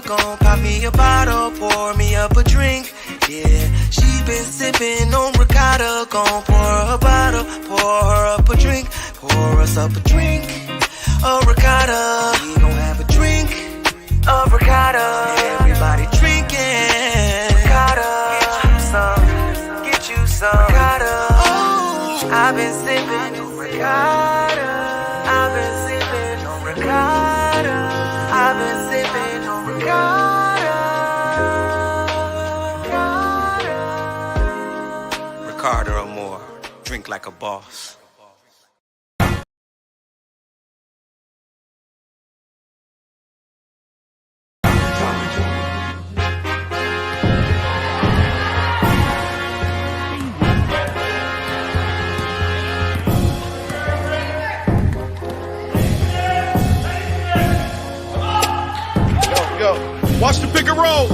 gon' pop me a bottle, pour me up a drink. Yeah, she been sipping on ricotta, gon' pour her a bottle, pour her up a drink, pour us up a drink, a ricotta. We gon' have a drink, a ricotta. Everybody drinking ricotta. Get you some ricotta. Oh, I've been sipping on ricotta. I've been sipping on ricotta. I've been sipping on ricotta. Ricotta or more. Drink like a boss. Watch the pick and roll.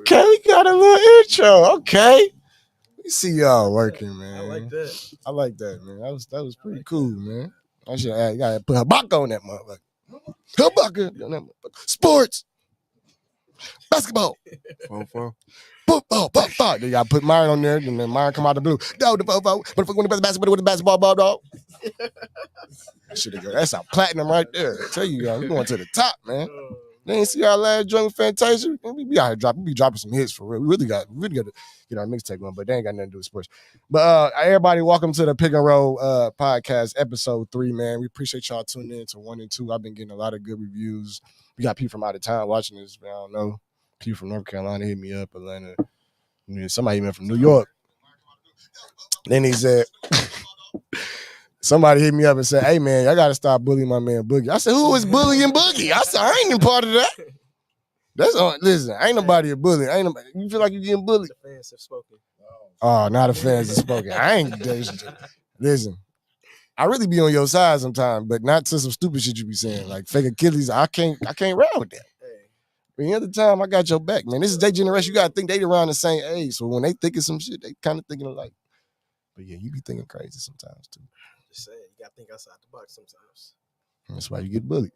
Okay, we got a little intro. Okay. We see y'all working, man. I like that. I like that, man. That was pretty cool, man. I should you gotta put a buck on that motherfucker. A buck on that motherfucker. Sports. Basketball. Football. Then y'all put Myron on there, and then Myron come out the blue. No, the football. But if we win the basketball with the basketball ball, dog. That's our platinum right there. I tell you, y'all, we going to the top, man. They ain't see our last joint with Fantasia. We be out here dropping some hits for real. We really got to get our mixtape on, but they ain't got nothing to do with sports. But everybody, welcome to the Pick and Roll podcast, episode 3, man. We appreciate y'all tuning in to 1 and 2. I've been getting a lot of good reviews. We got people from out of town watching this, man. I don't know. People from North Carolina hit me up, Atlanta. Somebody even from New York. Then he said, somebody hit me up and said, hey, man, I got to stop bullying my man Boogie. I said, who is bullying Boogie? I said, I ain't even part of that. Listen, ain't nobody a bully. You feel like you're getting bullied? The fans have spoken. Oh, now the fans have spoken. Listen, I really be on your side sometimes, but not to some stupid shit you be saying. Like fake Achilles, I can't ride with that. But the other time, I got your back, man. This is their generation. You got to think they around the same age. So when they thinking some shit, they kind of thinking alike. But yeah, you be thinking crazy sometimes, too. Just saying, you got to think outside the box sometimes. That's why you get bullied.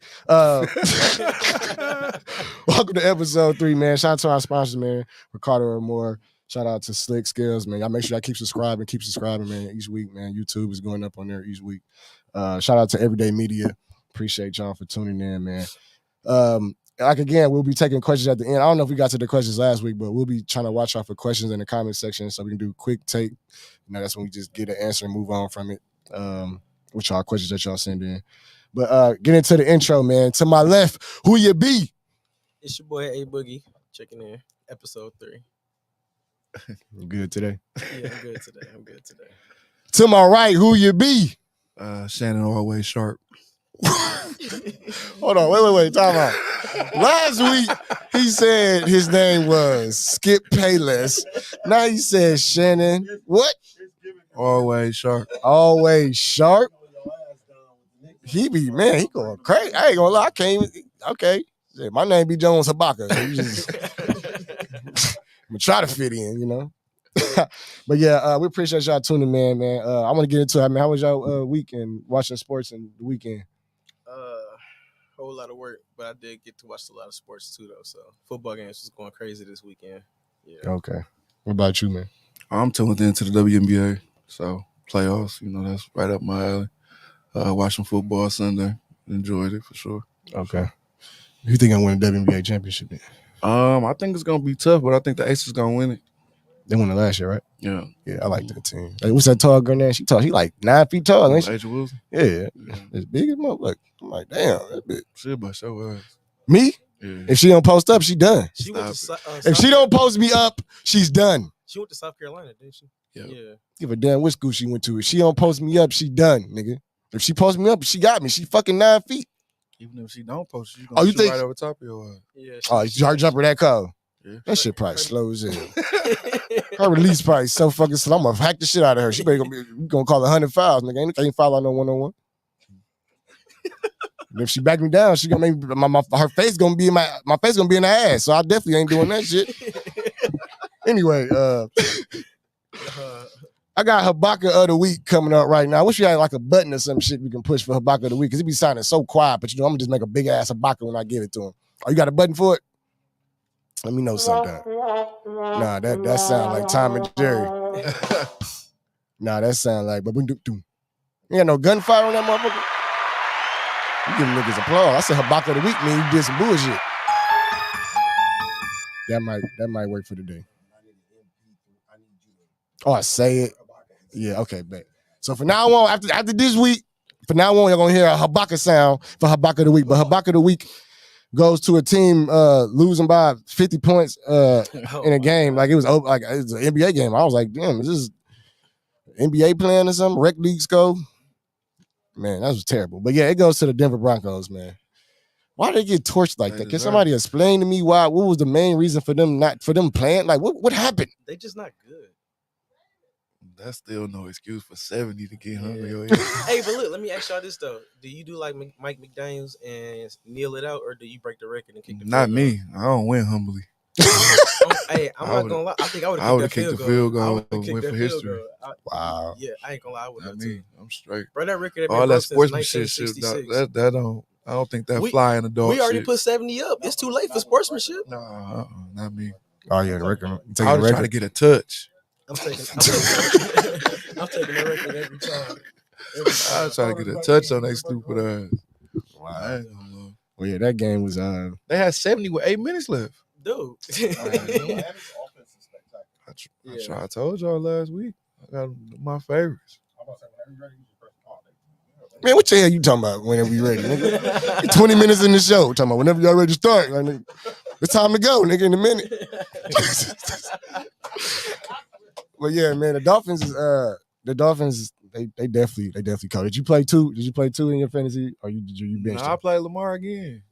Welcome to episode 3, man. Shout out to our sponsors, man. Ricardo or More. Shout out to Scalez, man. Y'all make sure y'all keep subscribing, man. Each week, man. YouTube is going up on there each week. Shout out to Everyday Media. Appreciate y'all for tuning in, man. Like again, we'll be taking questions at the end. I don't know if we got to the questions last week, but we'll be trying to watch out for questions in the comment section so we can do quick take. That's when we just get an answer and move on from it. With y'all questions that y'all send in. But get into the intro, man. To my left, who you be? It's your boy A Boogie checking in. Episode 3. You good today? Yeah, I'm good today. To my right, who you be? Shannon always sharp. Hold on, wait, time out. Last week, he said his name was Skip Payless. Now he says Shannon. What? Always sharp. Always sharp. He going crazy. I ain't gonna lie, I can't even, okay. My name be Jones Habaka. So I'm gonna try to fit in, But yeah, we appreciate y'all tuning in, man. I want to get into it. How was y'all weekend watching sports and the weekend? Whole lot of work, but I did get to watch a lot of sports too, though. So football games was going crazy this weekend. Yeah. Okay. What about you, man? I'm tuned into the WNBA, so playoffs, that's right up my alley. Watching football Sunday, enjoyed it for sure. Okay. Who you think I win the WNBA championship then? I think it's gonna be tough, but I think the Aces gonna win it. They won it last year, right? Yeah. Yeah, I like that team. Like, what's that tall girl name? She tall. She like 9 feet tall, ain't she? Asia Wilson. Yeah. As big as motherfucker. I'm like, damn, that bitch. She about show ass. Me? Yeah. If she don't post up, she done. She went to if she don't post me up, she's done. She went to South Carolina, didn't she? Yeah. Give a damn what school she went to. If she don't post me up, she done, nigga. If she posts me up, she got me. She fucking 9 feet. Even if she don't post, she's gonna shoot right over top of your head. Yeah. Her jumper that cold. Yeah. That shit probably slow as hell. Her release probably so fucking slow. I'm gonna hack the shit out of her. She better gonna call 100 fouls, nigga. Ain't foul on no 1-on-1. And if she back me down, she gonna make her face gonna be in my face gonna be in her ass. So I definitely ain't doing that shit. Anyway, I got Habaka of the week coming up right now. I wish you had like a button or some shit we can push for Habaka of the week because he be sounding so quiet. But I'm gonna just make a big ass Habaka when I give it to him. Oh, you got a button for it? Let me know something. Nah, that sound like Tom and Jerry. Nah, that sound like but we do. You got no gunfire on that motherfucker? You giving niggas applause. I said Habaka of the week, man. You did some bullshit. That might work for today. Oh, I say it. Yeah, okay, bet. So for now on, after this week, for now on, you're gonna hear a Habaka sound for Habaka of the week. But Habaka of the week goes to a team losing by 50 points in a game. Like it was an NBA game. I was like, damn, is this NBA playing or something? Rec league score? Man, that was terrible. But yeah, it goes to the Denver Broncos, man. Why did they get torched like that? Can somebody explain to me why? What was the main reason for them playing? Like what happened? They just not good. That's still no excuse for 70 to get hungry. Hey, but look, let me ask y'all this though: do you do like Mike McDaniels and kneel it out, or do you break the record and kick the? Not me. I don't win humbly. I'm not gonna lie. I think I would have kicked the field goal. Win for history. Wow. Yeah, I ain't gonna lie. I would have too. I'm straight. Bro, that record all that sportsmanship shit. That don't. I don't think that fly in the dog. We already shit. Put 70 up. It's too late for sportsmanship. No, not me. Oh yeah, the record. I was trying to get a touch. I'm taking the record every time. I was trying to get a touch on that stupid ass. Wow. Well, yeah, that game was. They had 70 with 8 minutes left. Dude. I told y'all last week. I got my favorites. Man, what the hell you talking about whenever we ready, nigga? 20 minutes in the show. Talking about whenever y'all ready to start. Like, nigga, it's time to go, nigga, in a minute. But yeah, man, the Dolphins, they definitely caught. Did you play two? Did you play two in your fantasy? Or did you bench? I played Lamar again.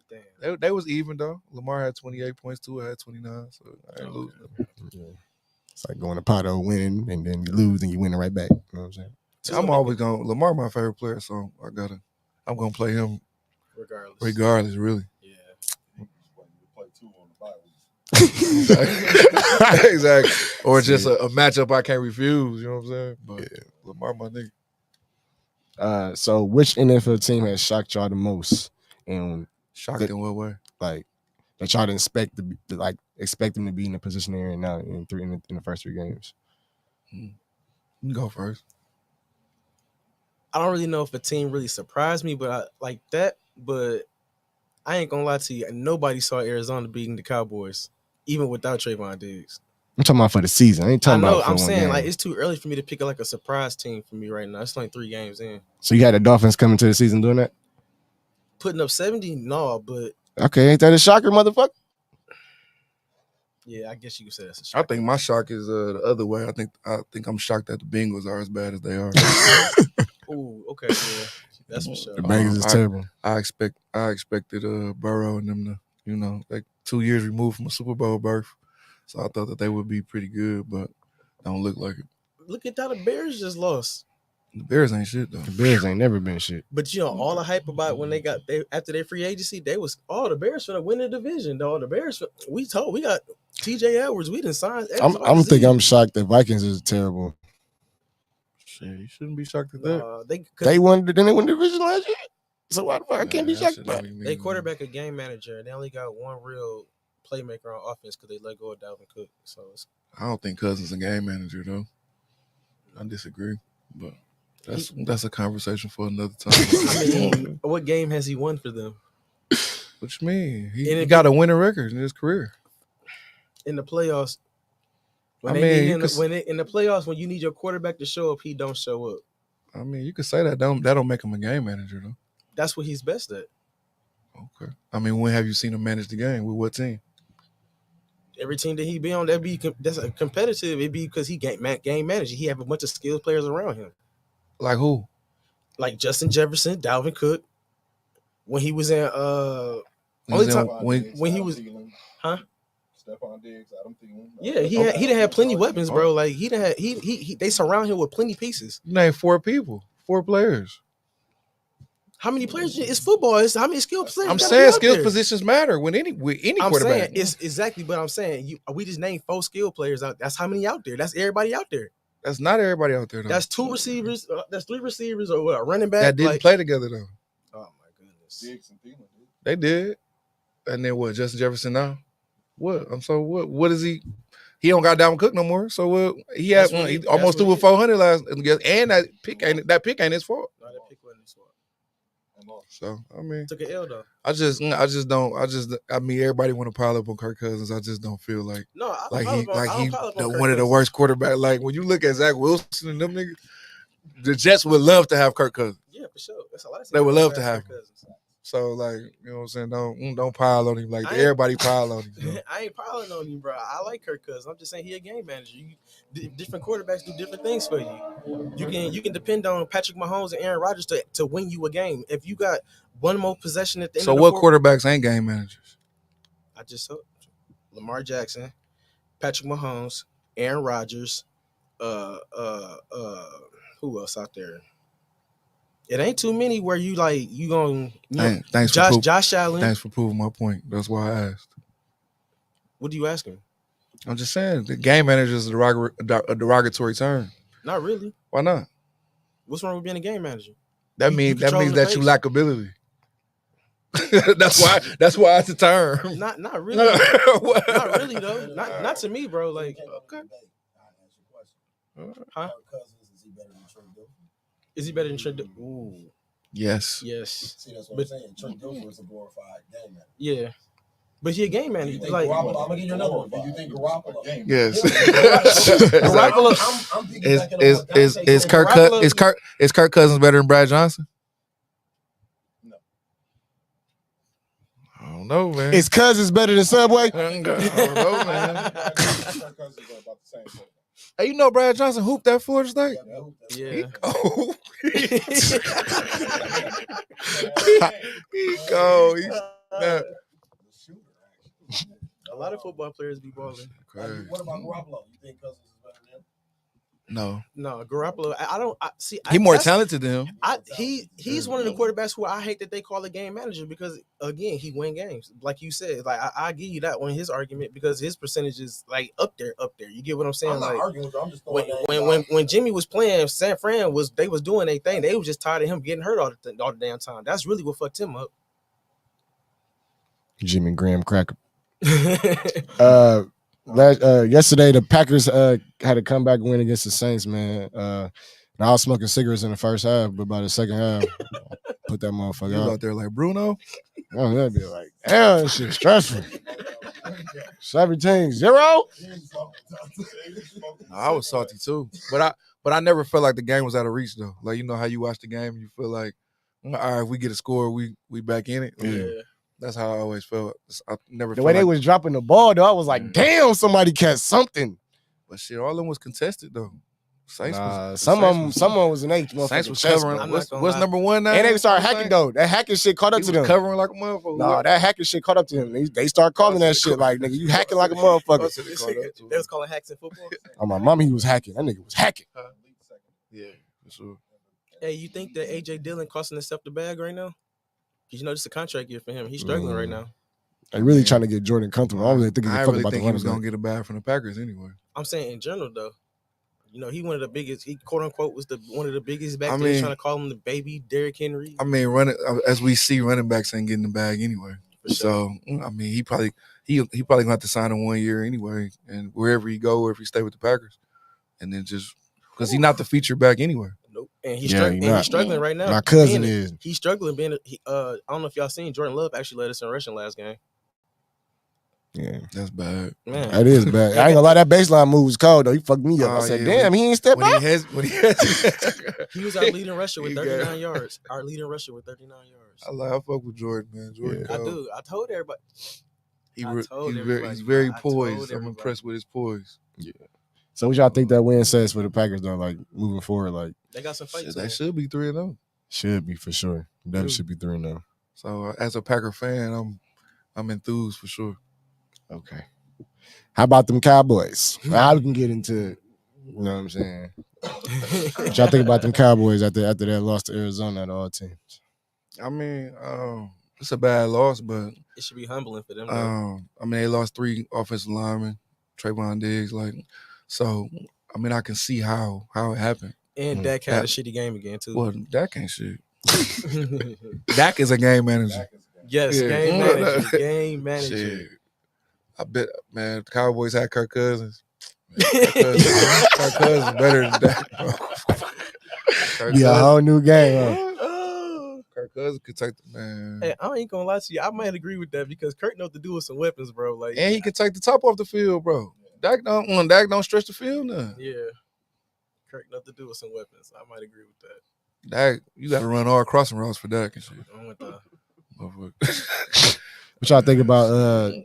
Damn. They was even though. Lamar had 28 points, Tua had 29, so I ain't losing. Yeah. It's like going to Pato, winning, and then you lose and you winning right back. You know what I'm saying? I'm always going. Lamar, my favorite player, so I'm gonna play him regardless, really. Yeah. Exactly. Or just a matchup I can't refuse. You know what I'm saying? But yeah, Lamar, my nigga. So which NFL team has shocked y'all the most? And shocked in what way? Like that y'all didn't expect them to be in the position they're in now in the first 3 games. You can go first. I don't really know if a team really surprised me, but I like that. But I ain't gonna lie to you. Nobody saw Arizona beating the Cowboys, even without Trayvon Diggs. I'm talking about for the season. I ain't talking about. I'm saying like it's too early for me to pick like a surprise team for me right now. It's like 3 games in. So you had the Dolphins coming to the season doing that? Putting up 70, no, but okay, ain't that a shocker, motherfucker? Yeah, I guess you could say that's a shock. I think my shock is the other way. I think I'm shocked that the Bengals are as bad as they are. Ooh, okay, yeah, that's for sure. The Bengals is terrible. I expected Burrow and them to, like 2 years removed from a Super Bowl berth, so I thought that they would be pretty good, but don't look like it. Look at how the Bears just lost. The Bears ain't shit though. The Bears ain't never been shit. But all the hype about when after their free agency, they was the Bears finna win the division. Though the Bears, we got T.J. Edwards. We didn't sign. I'm shocked that Vikings is terrible. Shit, you shouldn't be shocked at that. They won the division last year. So why the fuck I can't be shocked about it? They quarterback a game manager, and they only got one real playmaker on offense because they let go of Dalvin Cook. So I don't think Cousins a game manager though. I disagree, but that's a conversation for another time. I mean, what game has he won for them? What you mean? He got a winning record in his career. In the playoffs, in the playoffs, when you need your quarterback to show up, he don't show up. I mean, you could say that don't make him a game manager though. That's what he's best at. Okay. I mean, when have you seen him manage the game? With what team? Every team that he be on, that's a competitive. It'd be because he game manager. He have a bunch of skilled players around him. Like who? Like Justin Jefferson, Dalvin Cook. When he was in Huh? Stephon Diggs, Adam Thielen. Yeah, he done had plenty weapons, bro. Like he done had he they surround him with plenty pieces. You named 4 people, 4 players. How many players? It's football. It's how many skill players? I'm gotta saying be out skill there? positions matter with any I'm quarterback. saying it's exactly, but I'm saying we just named 4 skill players out. That's how many out there. That's everybody out there. That's not everybody out there though. That's 2 receivers. That's 3 receivers or what? A running back that didn't play together though. Oh my goodness. Diggs and Thielen, dude. They did. And then what? Justin Jefferson now? What? What is he? He don't got Dalvin Cook no more. So what? He had he almost threw with 400 last, and that pick ain't his fault. No, that pick wasn't his fault. So I mean, Took an L though. I mean, everybody want to pile up on Kirk Cousins. I just don't feel like No, he one of the worst quarterbacks. Like when you look at Zach Wilson and them niggas, the Jets would love to have Kirk Cousins. Yeah, for sure. That's a lot of They would love to have Kirk him. Cousins. So like, you know what I'm saying? Don't pile on him like I ain't- everybody pile on him. You know? I ain't piling on you, bro. I like Kirk Cousins. I'm just saying he a game manager. Different quarterbacks do different things for you. You can depend on Patrick Mahomes and Aaron Rodgers to win you a game. If you got one more possession at the end So of the what fourth, quarterbacks ain't game managers? I just saw Lamar Jackson, Patrick Mahomes, Aaron Rodgers, who else out there? It ain't too many where you like you gonna Thanks Josh Allen. Thanks for proving my point. That's why I asked. What do you ask him? I'm just saying the game manager is a derogatory term. Not really. Why not? What's wrong with being a game manager? That You means control the you pace. lack ability. that's why it's a term. Not really. Not really though. Not to me, bro. Like, okay. Huh? Is he better than Trent? Ooh, Yes. yes. See, that's what But- I'm saying. Trent Dilfer is a glorified game manager. Yeah. But he a game Do manager. you think Like, Garoppolo? I'm gonna give you another one. Do you think Garoppolo? Yes. Garoppolo- I'm piggybacking on what Dante Is said. Kirk Cousins better than Brad Johnson? No. I don't know, man. Is Cousins better than Subway? I don't know, man. Kirk Cousins are about the same thing. Hey, you know Brad Johnson hooped that Florida State? yeah. Oh, he go. He's not. A lot of football players be balling. Crazy. What about Garoppolo? You think Cousins is better than him? No, No, Garoppolo. I don't see. he more that's- talented than him. He's one of the quarterbacks who I hate that they call a game manager because again he win games. Like you said, like I give you that one his argument because his percentage is like up there. You get what I'm saying? I'm not Like arguing with you. I'm just throwing names out. when Jimmy was playing, San Fran was doing their thing. They was just tired of him getting hurt all the damn time. That's really what fucked him up. Jimmy Graham cracker. Yesterday the Packers had a comeback win against the Saints, man. And I was smoking cigarettes in the first half, but by the second half, I put that You motherfucker was out. out there like Bruno. Oh, that'd be like, damn, this shit's stressful. 17-0. No, I was salty too, but I never felt like the game was out of reach though. Like you know how you watch the game, you feel like, all right, if we get a score, we back in it. Yeah. That's how I always felt. I never The felt way they like, was dropping the ball, though, I was like, damn, somebody catch something. but shit, all of them was contested though. Saints Nah, was, some of them was an H. Saints was chest, covering. bro. I'm not What's gonna what's lie. number one now? And they started What's hacking that? though. That hacking shit caught up He to was them. covering like a motherfucker. No, that hacking shit caught up to him. They started calling that shit like, nigga, you hacking like a motherfucker. They was calling hacks in football. On my mama, he was hacking. That nigga was hacking. Yeah, for sure. Hey, you think that AJ Dillon costing himself the bag right now? 'Cause you know this is a contract year for him. He's struggling right now. They really trying to get Jordan comfortable. I don't really think I he's really about think the he was running gonna get a bag from the Packers anyway. I'm saying in general though. You know, he one of the biggest. He quote unquote was one of the biggest back I there. mean- Trying to call him the baby Derrick Henry. I mean, as we see, running backs ain't getting the bag anyway. For sure. So I mean, he probably gonna have to sign in 1 year anyway, and wherever he go, or if he stay with the Packers, and then just because he's not the feature back anyway. Nope. And he's Yeah, struggling. he And not. he's struggling right now. My cousin Being- is. He's struggling. I don't know if y'all seen Jordan Love actually led us in rushing last game. Yeah, That's bad. Man, that is bad. I ain't gonna lie, that baseline move was cold though. He fucked me up. I Oh, said, yeah, damn, he ain't step When up. he has, he was our leading rusher with He got- 39 yards. Our leading rusher with 39 yards. I fuck with Jordan, man. Jordan, Yeah. I cold. do. I told everybody. He I re- told he's very everybody, I told poised. I'm everybody. impressed with his poise. So what y'all think that win says for the Packers though? Like moving forward, like They got some fights. Shit, they should be 3-0. should be for sure. Definitely Yeah. should be 3-0. So as a Packer fan, I'm enthused for sure. Okay. How about them Cowboys? Now we can get into, you know what I'm saying? What y'all think about them Cowboys after that loss to Arizona at all teams? I mean, it's a bad loss, but It should be humbling for them. I mean, they lost 3 offensive linemen, Trayvon Diggs, so. I mean, I can see how it happened. And Dak had a shitty game again too. Well, Dak ain't shit. Dak is a game manager. Yes, yeah. Game manager. Shit. I bet, man, the Cowboys had Kirk Cousins. Kirk Cousins better than Dak, bro. A whole new game, huh? Kirk Cousins could take the man. Hey, I ain't gonna lie to you. I might agree with that because Kirk knows to do with some weapons, bro. Like, and he can take the top off the field, bro. Dak don't stretch the field now. Yeah. Kirk knows to do with some weapons. I might agree with that. Dak, you got to run all crossing routes for Dak and shit. What y'all think about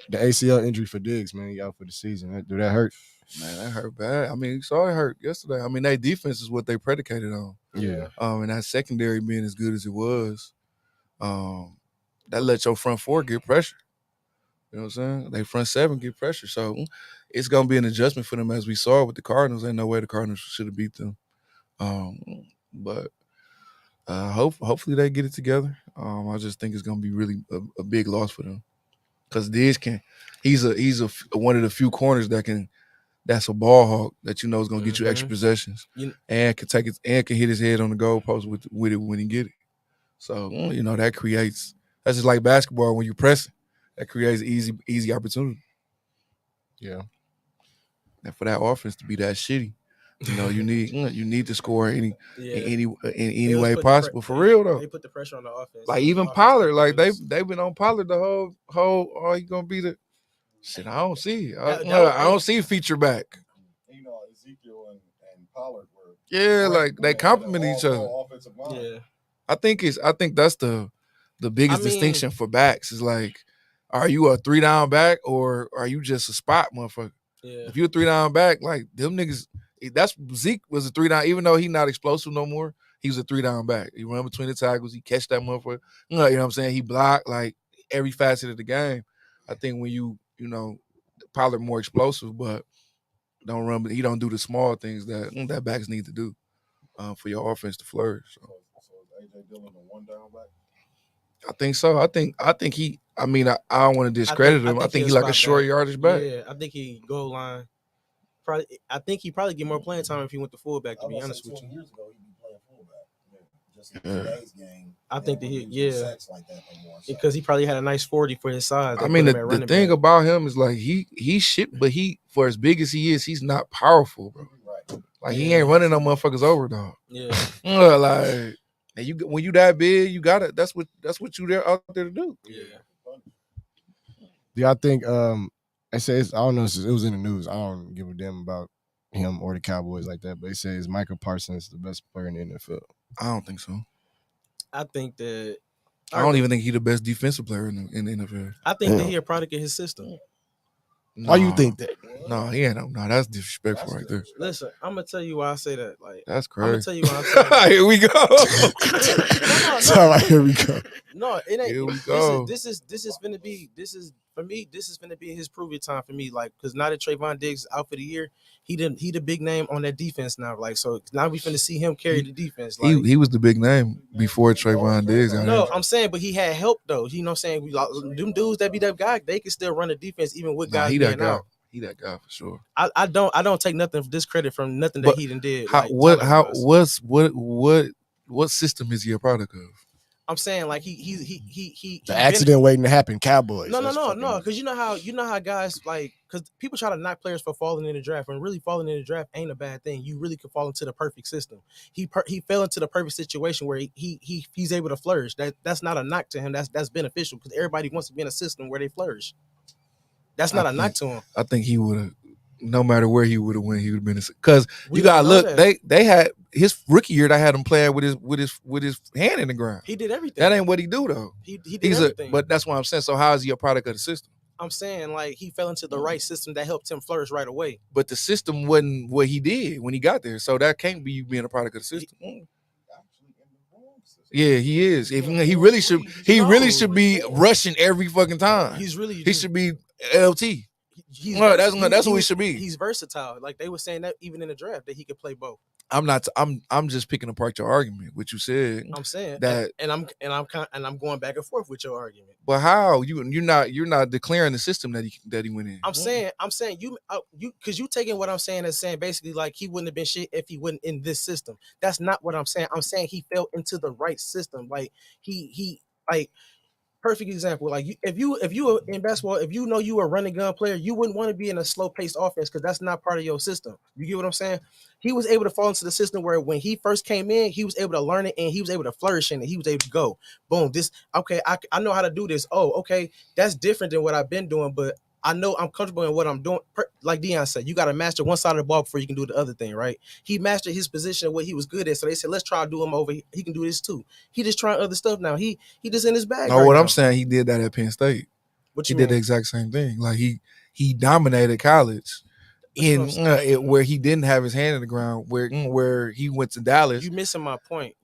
the ACL injury for Diggs, man? He out for the season. Do that hurt? Man, that hurt bad. I mean, you saw it hurt yesterday. I mean, their defense is what they predicated on. Yeah. And that secondary being as good as it was, that let your front four get pressure. You know what I'm saying? They front seven get pressure. So it's going to be an adjustment for them as we saw with the Cardinals. Ain't no way the Cardinals should have beat them. But hopefully they get it together. I just think it's going to be really a big loss for them. Because Diggs he's one of the few corners that's a ball hawk that you know is going to get you extra possessions. And can take it and can hit his head on the goalpost with it when he get it. So, you know, that's just like basketball when you press it. That creates easy opportunity. Yeah. And for that offense to be that shitty, you know, you need to score in any way possible. For real though. They put the pressure on the offense. Like even Pollard, like they've been on Pollard the whole he gonna be the shit. I don't see. I don't see feature back. You know, Ezekiel and Pollard were like they complement each other. Yeah. I think that's the biggest distinction for backs is like, are you a 3-down back or are you just a spot motherfucker? Yeah. If you're a 3-down back, like them niggas, that's Zeke was a 3-down, even though he's not explosive no more, he was a 3-down back. He run between the tackles, he catch that motherfucker. You know what I'm saying? He blocked like every facet of the game. I think when you know, Pollard more explosive, but don't run, but he don't do the small things that backs need to do for your offense to flourish. So is AJ Dillon a 1-down back? I think so. I think he. I mean, I don't want to discredit him. I think he like a short yardage back. Yeah, I think he goal line. I think he probably get more playing time if he went to fullback. To be honest with you. Years ago, he'd be playing fullback. Yeah. Just in today's game. I think that because he probably had a nice 40 for his size. I mean, the thing about him is like he shit, but for as big as he is, he's not powerful, bro. Right. Like he ain't running no motherfuckers over, dog. Yeah. Like. And when you that big, you got it. That's what you out there to do. Yeah. Do y'all think? I say I don't know. It was in the news. I don't give a damn about him or the Cowboys like that. But they say is Michael Parsons the best player in the NFL? I don't think so. I think that. I don't even think he's the best defensive player in the NFL. I think that he's a product of his system. Why you think that? No, he ain't. No, that's disrespectful right there. Listen, I'm gonna tell you why I say that. Like that's crazy. I'm gonna tell you why I say that. Here we go. Here we go. No, it ain't. Here we go. This is gonna be. This is for me. This is gonna be his prove it time for me. Like, because now that Trayvon Diggs is out for the year, he the big name on that defense now. Like, so now we finna see him carry the defense. Like, he was the big name before Trayvon Diggs. No, I'm saying, but he had help though. You know what I'm saying? Them dudes that be that guy, they can still run the defense even with guys being out. He that guy for sure. I don't take nothing discredit from nothing that he done did. What system is he a product of? I'm saying like he the accident waiting to happen. Cowboys. No. Because you know how guys like because people try to knock players for falling in the draft, and really falling in the draft ain't a bad thing. You really could fall into the perfect system. He fell into the perfect situation where he's able to flourish. That's not a knock to him. That's beneficial because everybody wants to be in a system where they flourish. That's not a knock to him. I think he would have, no matter where he would have went, he would have been. Because you gotta look, they had his rookie year. They had him playing with his hand in the ground. He did everything. That ain't what he do though. He did everything. But that's what I'm saying. So how is he a product of the system? I'm saying like he fell into the right system that helped him flourish right away. But the system wasn't what he did when he got there. So that can't be you being a product of the system. Yeah, he is. If he really should be rushing every fucking time. He should be LT. That's what we should be. He's versatile. Like they were saying that even in the draft that he could play both. I'm just picking apart your argument. What you said. I'm saying that, and I'm going back and forth with your argument. But how you're not declaring the system that he went in. I'm saying you because you taking what I'm saying as saying basically like he wouldn't have been shit if he wasn't in this system. That's not what I'm saying. I'm saying he fell into the right system. Like he like. Perfect example. Like if you were in basketball, if you know you were a running gun player, you wouldn't want to be in a slow paced offense because that's not part of your system. You get what I'm saying? He was able to fall into the system where when he first came in, he was able to learn it and he was able to flourish in it. He was able to go, boom, this okay. I know how to do this. Oh, okay, that's different than what I've been doing, but I know I'm comfortable in what I'm doing. Like Deion said, you got to master one side of the ball before you can do the other thing, right? He mastered his position and what he was good at. So they said, let's try to do him over. He can do this too. He just trying other stuff now. He just in his bag. No, what I'm saying, he did that at Penn State. What he did the exact same thing. Like he dominated college in where he didn't have his hand in the ground. Where he went to Dallas. You missing my point.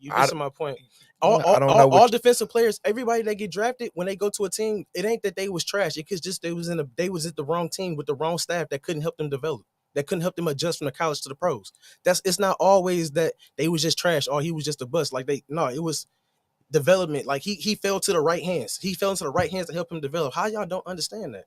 All defensive players, everybody that get drafted when they go to a team, it ain't that they was trash. It's just they was at the wrong team with the wrong staff that couldn't help them develop, that couldn't help them adjust from the college to the pros. It's not always that they was just trash or he was just a bust. Like it was development. Like he fell to the right hands. He fell into the right hands to help him develop. How y'all don't understand that?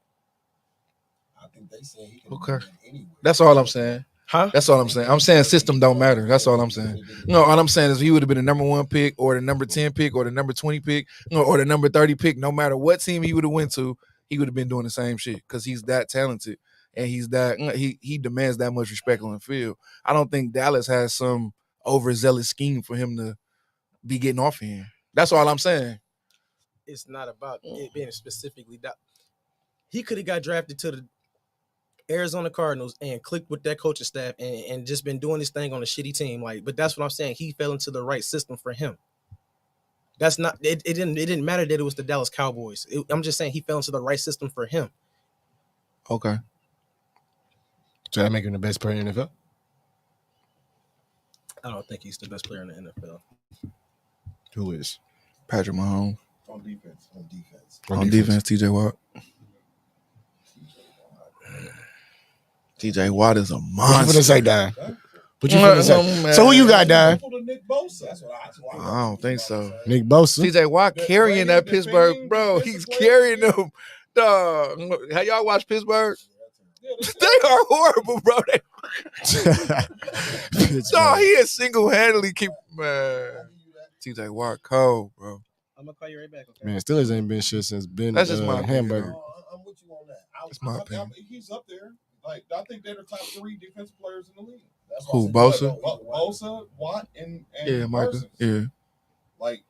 I think they say he can okay. Anywhere. That's all I'm saying. Huh? That's all I'm saying. I'm saying system don't matter. That's all I'm saying. No, all I'm saying is he would have been the number 1 pick or the number 10 pick or the number 20 pick or the number 30 pick. No matter what team he would have went to, he would have been doing the same shit because he's that talented and he's that he demands that much respect on the field. I don't think Dallas has some overzealous scheme for him to be getting off in. That's all I'm saying. It's not about it being specifically that he could have got drafted to the Arizona Cardinals and clicked with that coaching staff and just been doing this thing on a shitty team. Like, but that's what I'm saying. He fell into the right system for him. That's not it. It didn't matter that it was the Dallas Cowboys. I'm just saying he fell into the right system for him. Okay. So that make him the best player in the NFL? I don't think he's the best player in the NFL. Who is? Patrick Mahomes. On defense. On defense, TJ Watt. TJ Watt is a monster. What you finna say, Don? What you finna say? So who you got, Don? I don't think so. Nick Bosa. TJ Watt carrying that Pittsburgh, bro. He's carrying them. Dog. Have y'all watched Pittsburgh? They are horrible, bro. Dog, he is single-handedly keep TJ Watt cold, bro. I'm gonna call you right back. Okay? Man, Steelers ain't been shit since Ben. That's just my hamburger. I'm with you on that. That's my opinion. He's up there. Like I think they're the top 3 defensive players in the league. That's who, Bosa? Bosa, Watt, and Michael. Parsons. Yeah. Like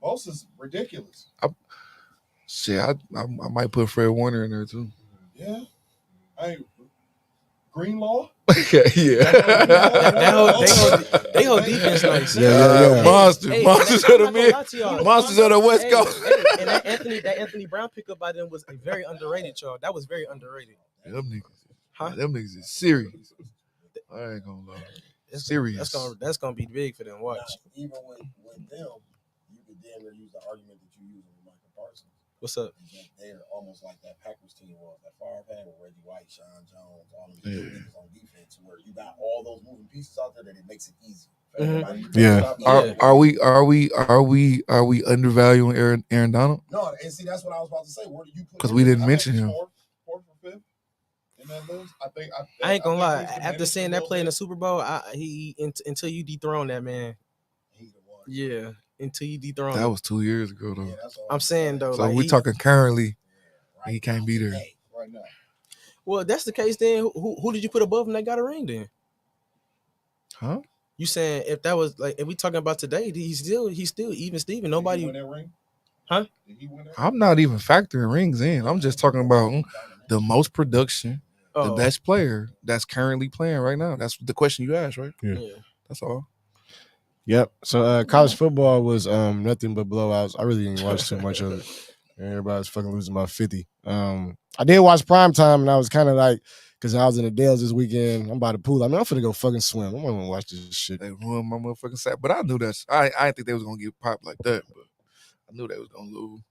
Bosa's ridiculous. I might put Fred Warner in there too. Yeah. Greenlaw. yeah. They whole defense nice. Yeah. Monsters of the mid. Monsters of the West Coast. And that Anthony Brown pickup by them was very underrated, y'all. That was very underrated. Them niggas is serious. I ain't gonna lie. Serious. That's gonna be big for them. Watch. Even with them, you could damn near use the argument that you use with Michael Parsons. What's up? They're almost like that Packers team was. That Favre had with Reggie White, Sean Jones, all of these niggas on defense, where you got all those moving pieces out there that it makes it easy. Are we undervaluing Aaron Donald? No, and see that's what I was about to say. Where do you put? Because we didn't mention him. Fourth or fifth in that list. I ain't gonna lie. After seeing that play in the Super Bowl, until you dethrone that man. Yeah, until you dethrone. That was 2 years ago though. Yeah, I'm saying though. So like, we're talking currently. Right, he can't be there right now. Well, if that's the case, then who did you put above him that got a ring then? Huh? You saying if that was like if we talking about today, he's still even Steven. Nobody. Did he win that ring? Huh? Did he win that I'm not even factoring rings in. I'm just talking about the most production, the best player that's currently playing right now. That's the question you asked, right? Yeah. That's all. Yep. So college football was nothing but blowouts. I really didn't watch too much of it. Everybody's fucking losing by 50. I did watch prime time, and I was kind of like, because I was in the Dales this weekend. I'm by the pool. I mean, I'm finna go fucking swim. I'm gonna watch this shit. They ruined my motherfucking sack. But I knew I didn't think they was gonna get popped like that. But I knew they was gonna lose.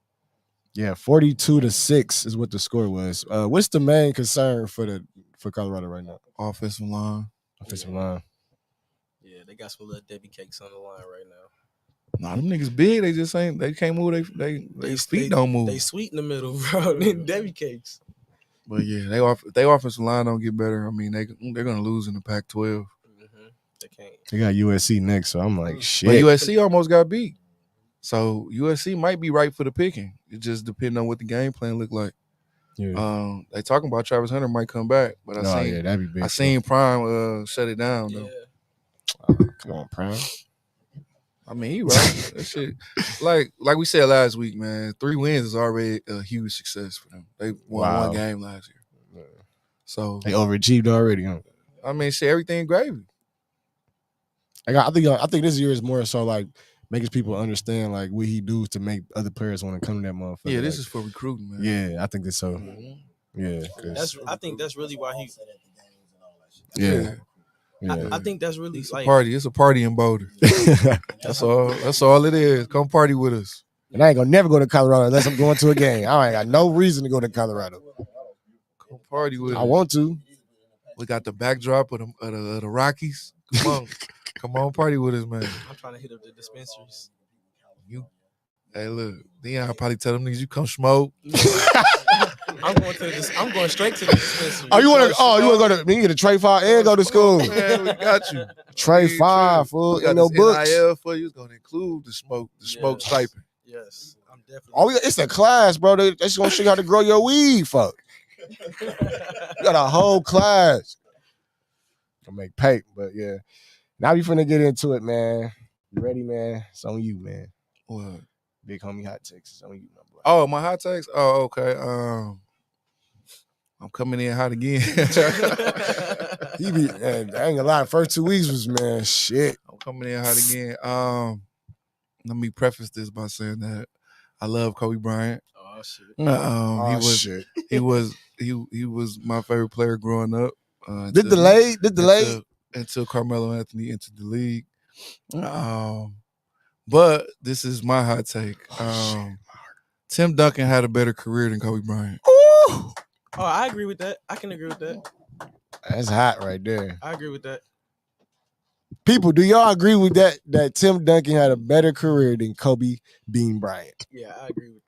Yeah, 42-6 is what the score was. What's the main concern for Colorado right now? Offensive line. Offensive line. Yeah, they got some little Debbie cakes on the line right now. Nah, them niggas big. They just ain't. They can't move. They feet don't move. They sweet in the middle, bro. Debbie cakes. But yeah, they offensive line don't get better. I mean, they're gonna lose in the Pac-12. They can't. They got USC next, so I'm like, shit. But USC almost got beat, so USC might be right for the picking. It just depends on what the game plan look like. Yeah. They talking about Travis Hunter might come back, but that'd be big. I seen Prime shut it down though. Come on, Prime. I mean, he right. That shit, like we said last week, man. 3 wins is already a huge success for them. They won one game last year, so they overachieved already. Huh? I mean, shit, everything gravy. I think this year is more so like making people understand like what he do to make other players want to come to that motherfucker. Yeah, this like, is for recruiting, man. Yeah, I think that's so. Yeah, I think that's really why he. Yeah. I think that's really it's like a party. It's a party in Boulder. That's all it is. Come party with us. And I ain't gonna never go to Colorado unless I'm going to a game. I ain't got no reason to go to Colorado. Come party with us. I want to. We got the backdrop of the Rockies. Come on, party with us, man. I'm trying to hit up the dispensaries. Hey, look, then I'll probably tell them niggas you come smoke. I'm going straight to the dispensary. You want to go to? You get a Trey 5 and go to school. Man, we got you. Trey 5, fool. We got no this books. NIL for you. It's gonna include the smoke stipend. Yes, I'm definitely. It's a class, bro. That's gonna show you how to grow your weed, fuck. You got a whole class. Gonna make paper, but yeah. Now we finna get into it, man. You ready, man? It's on you, man. What? Big homie hot takes. It's on you, my boy. Oh, my hot takes? Oh, okay. I'm coming in hot again. I ain't gonna lie. First 2 weeks was, man, shit. I'm coming in hot again. Let me preface this by saying that I love Kobe Bryant. Oh shit. He was my favorite player growing up. Did the late until Carmelo Anthony entered the league. But this is my hot take. Tim Duncan had a better career than Kobe Bryant. Ooh. Oh, I agree with that. I can agree with that. That's hot right there. I agree with that. People, do y'all agree with that? That Tim Duncan had a better career than Kobe Bean Bryant? Yeah, I agree with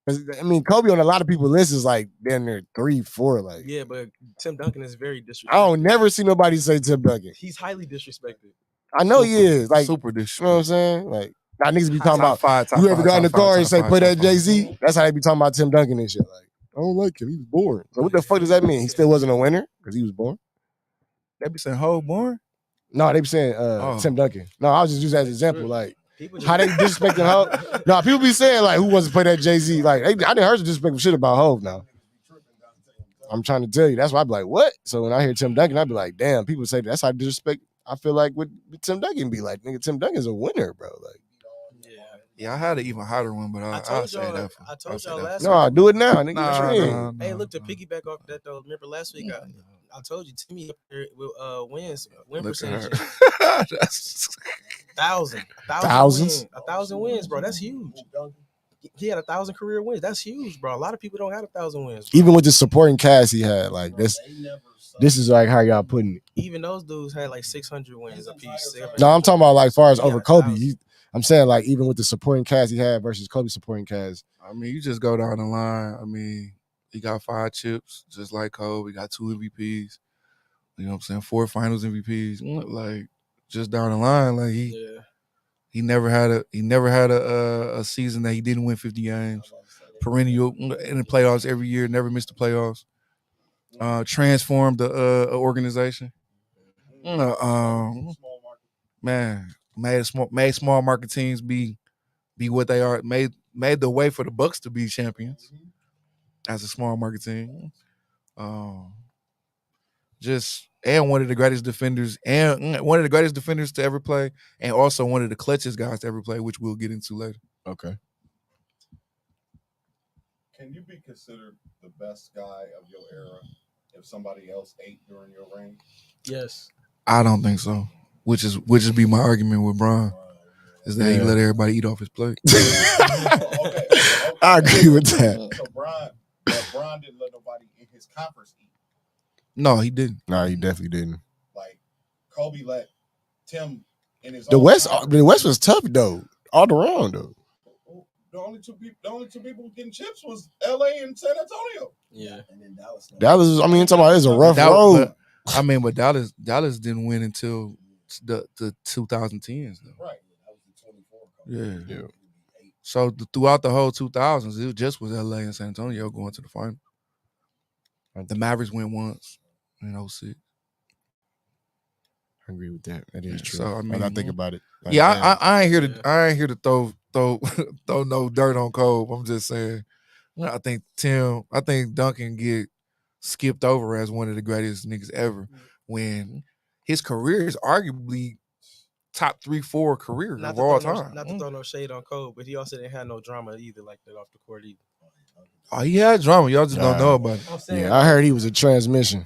that. I mean, Kobe on a lot of people's list is like down there 3, 4. Like, yeah, but Tim Duncan is very disrespected. I don't never see nobody say Tim Duncan. He's highly disrespected. I know he is. Like, super disrespected. You know what I'm saying? Like, now niggas be talking about five, you ever got in the car and say five, play that Jay-Z? That's how they be talking about Tim Duncan and shit. Like, I don't like him. He was born. So what the fuck does that mean? He still wasn't a winner because he was born? They be saying Ho born? No, they be saying Tim Duncan. No, I was just using that as an example. Like, how they disrespecting Ho? No, people be saying like, who wants to play that Jay-Z? Like, I didn't hear some disrespectful shit about Hov now. I'm trying to tell you. That's why I be like, what? So when I hear Tim Duncan, I be like, damn, people say that's how disrespect. I feel like with Tim Duncan be like, nigga, Tim Duncan's a winner, bro. Like, yeah, I had an even hotter one, but I'll say that. I told y'all last week. No, do it now, nigga. Nah. Hey, look, to piggyback off that though. Remember last week I told you Timmy win percentage. 1,000 wins, bro. That's huge. He had 1,000 career wins. That's huge, bro. A lot of people don't have 1,000 wins. Bro. Even with the supporting cast he had, like this is like how y'all putting it. Even those dudes had like 600 wins a piece. No, I'm talking about like far as over Kobe. I'm saying like even with the supporting cast he had versus Kobe's supporting cast. I mean, you just go down the line. I mean, he got 5 chips, just like Kobe. He got 2 MVPs. You know what I'm saying? 4 Finals MVPs. Like just down the line, like he never had a season that he didn't win 50 games. Perennial in the playoffs every year. Never missed the playoffs. Transformed the organization. Man, made small market teams be what they are. Made the way for the Bucks to be champions as a small market team. And one of the greatest defenders to ever play, and also one of the clutchest guys to ever play, which we'll get into later. Okay. Can you be considered the best guy of your era if somebody else ate during your reign? Yes. I don't think so. Which is be my argument with Bron. is that he let everybody eat off his plate. Okay. I agree with that. So Bron didn't let nobody in his conference eat. No, he didn't. No, he definitely didn't. Like Kobe let Tim in his The own West conference. was tough though, all around though. The only two people getting chips was LA and San Antonio. Yeah. And then Dallas. Dallas, I mean, talking about it's a rough road. But Dallas didn't win until the 2010s though. Right. That was the 24. Yeah. So throughout the whole 2000s, it just was LA and San Antonio going to the final. The Mavericks went once in 06. I agree with that. That is true. So I mean, when I think about it. Like, I ain't here to throw no dirt on Kobe. I'm just saying, I think Duncan get skipped over as one of the greatest niggas ever when his career is arguably top 3-4 career of all time. Not to throw no shade on Kobe, but he also didn't have no drama either like that off the court either. Oh, he had drama. Y'all just don't know about it. Yeah, I heard he was a transmission.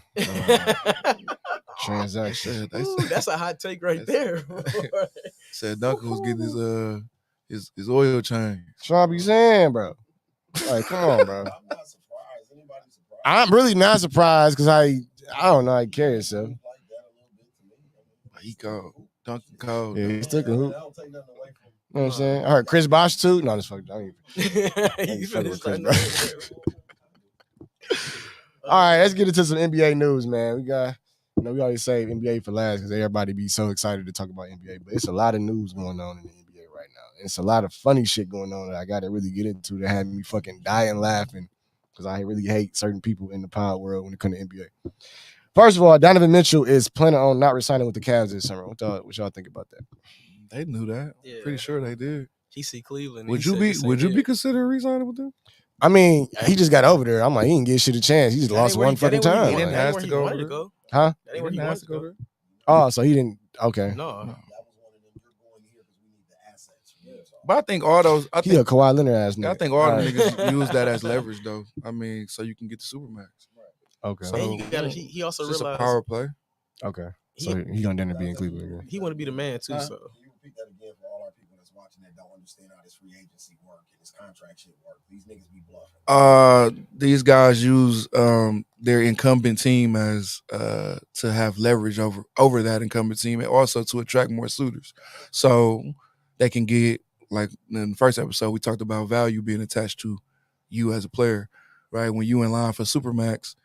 Transaction. Ooh, that's a hot take right there. Said Duncan was getting his oil change. That's what I be saying, bro. Like, come on, bro. I'm not surprised. Anybody surprised? I'm really not surprised because I don't know how he carry himself. He called Duncan called. Yeah, he took a hoop. I don't take nothing away from him. You know what I'm saying? I heard Chris Bosh too. No, this fuck. I ain't He's fucking with Chris finna Bosh. All right, let's get into some NBA news, man. We got, we always say NBA for last because everybody be so excited to talk about NBA, but it's a lot of news going on in the NBA right now. And it's a lot of funny shit going on that I got to really get into that had me fucking dying laughing because I really hate certain people in the pod world when it comes to NBA. First of all, Donovan Mitchell is planning on not resigning with the Cavs this summer. What y'all think about that? They knew that. Yeah. Pretty sure they did. He see Cleveland. Would you be considering resigning with them? I mean, he just got over there. I'm like, he didn't get shit a chance. He just lost one fucking time. He didn't Like, have to go over there. huh? That ain't where he wants to go. Oh, so he didn't. Okay. No. That was one of them. You're going here because we need the assets. But I think all those. He a Kawhi Leonard ass nigga. I think all the niggas use that as leverage, though. I mean, so you can get the Supermax. Okay. So And you gotta, he also it's just a realized power play. Okay. So he gonna end up being Cleveland again. he want to be the man too. So Can you repeat that again for all our people that's watching that don't understand how this free agency work and this contract shit work? These niggas be bluffing. These guys use their incumbent team as to have leverage over that incumbent team and also to attract more suitors. So they can get, like in the first episode, we talked about value being attached to you as a player, right? When you in line for Supermax,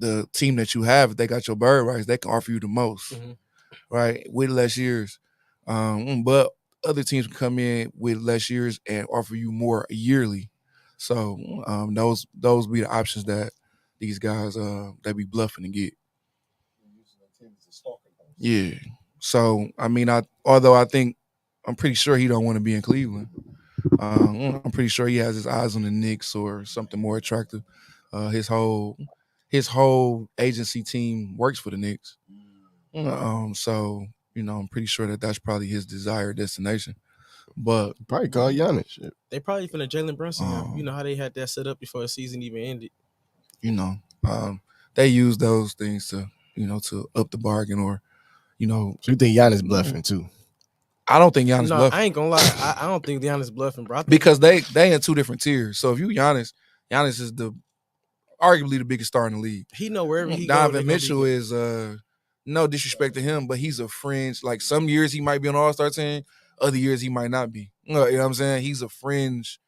the team that you have, if they got your bird rights, they can offer you the most, right? With less years. But other teams can come in with less years and offer you more yearly. So those be the options that these guys they be bluffing to get. Yeah. So I mean, I'm pretty sure he don't want to be in Cleveland. I'm pretty sure he has his eyes on the Knicks or something more attractive. His whole agency team works for the Knicks. So I'm pretty sure that's probably his desired destination. But Probably call Giannis. Shit. they probably finna Jalen Brunson. Him. You know how they had that set up before the season even ended. They use those things to to up the bargain or So you think Giannis bluffing too? I don't think Giannis No, bluffing. I ain't gonna lie. I don't think Giannis bluffing, bro. I think Because they in two different tiers. So if you Giannis is arguably the biggest star in the league. he know wherever he Donovan go, Mitchell is no disrespect to him, but he's a fringe. Like some years he might be on the All-Star team, other years he might not be. You know what I'm saying? He's a fringe.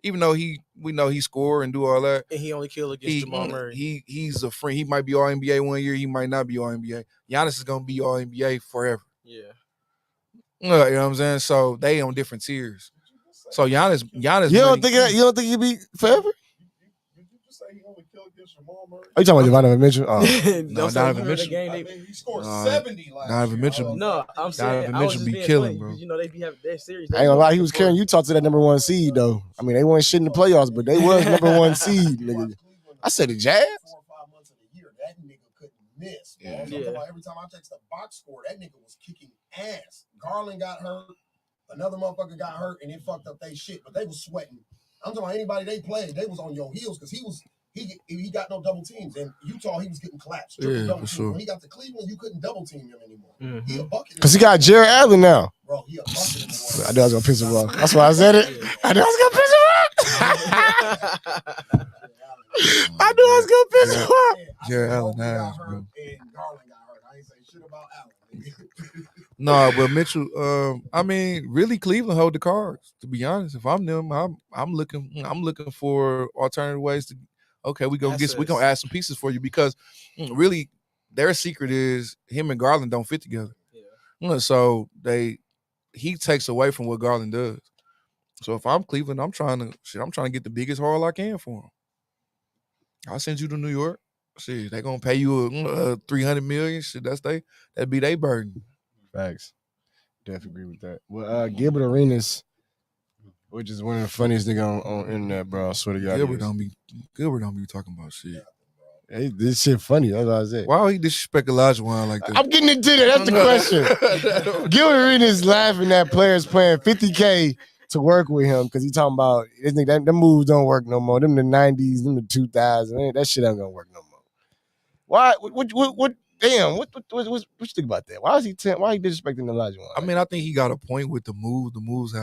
Even though we know he score and do all that. and he only kill against Jamal Murray. He's a fringe. He might be all NBA one year, he might not be all NBA. Giannis is gonna be all NBA forever. Yeah. You know what I'm saying? So they on different tiers. So Giannis. You don't think he'd be forever? Did you just say he only killed against Jamal Murray? Are you talking about Donovan Mitchell? Oh. No, Donovan Mitchell. He scored 70 last Donovan year. Mitchell. No, I'm saying Donovan I was Mitchell just be being killing, funny, bro. 'cause, they be having that series. I ain't gonna lie, he was carrying Utah to that number one seed though. I mean, they weren't shit in the playoffs, but they was number one seed, nigga. I said the Jazz. 4 or 5 months of the year, that nigga couldn't miss. Yeah. I'm talking about every time I text the box score, that nigga was kicking ass. Garland got hurt, another motherfucker got hurt, and it fucked up they shit. But they was sweating. I'm talking about anybody they played, they was on your heels because he got no double teams. And Utah, he was getting collapsed. Yeah, Double for teams. sure. When he got to Cleveland, you couldn't double team him anymore. Mhm. He a bucket. Cause he got Jared Allen now. Bro, he a bucket. I knew I was gonna piss him off. That's why I said it. I knew I was gonna piss him off. I knew I was gonna piss him off. Yeah, Allen ass, bro. And Garland got hurt. I ain't say shit about Allen. No, but Mitchell, I mean, really, Cleveland hold the cards. To be honest, if I'm them, I'm looking for alternative ways to. Okay, we gonna add some pieces for you because really, their secret is him and Garland don't fit together. Yeah. So he takes away from what Garland does. So if I'm Cleveland, I'm trying to get the biggest haul I can for him. I'll send you to New York. Shit, they gonna pay you a $300 million. Shit, that'd be their burden. Facts. Definitely agree with that. Well, Gilbert Arenas, which is one of the funniest niggas on internet, bro. I swear to God. Gilbert don't be talking about shit. Hey, this shit funny. That's what I said. Why would he disrespect Olajuwon like that? I'm getting into that. That's the question. Gilbert Arenas laughing at players playing $50K to work with him because he talking about them moves don't work no more. Them the 90s, them the 2000s. That shit ain't gonna work no more. Why? What? Damn, what you think about that? Why he disrespecting Olajuwon? I mean, I think he got a point with the move. The moves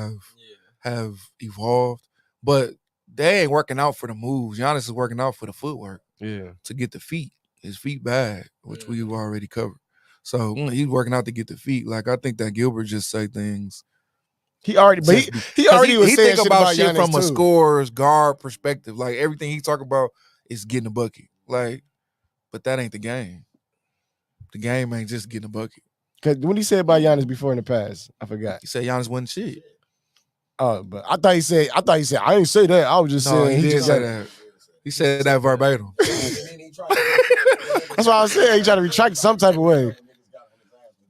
have evolved, but they ain't working out for the moves. Giannis is working out for the footwork. Yeah, to get the feet. His feet bad, which we've already covered. So he's working out to get the feet. Like I think that Gilbert just say things. He already was saying think about shit from Giannis a too. scorer's guard perspective. Like everything he talk about is getting a bucket. Like, but that ain't the game. The game ain't just getting a bucket. Cause what he said about Giannis before in the past, I forgot. He said Giannis wasn't shit. Oh, but I thought he said I didn't say that. I was just saying he just said that. He said that verbatim. That's why I was saying he tried to retract some type of way.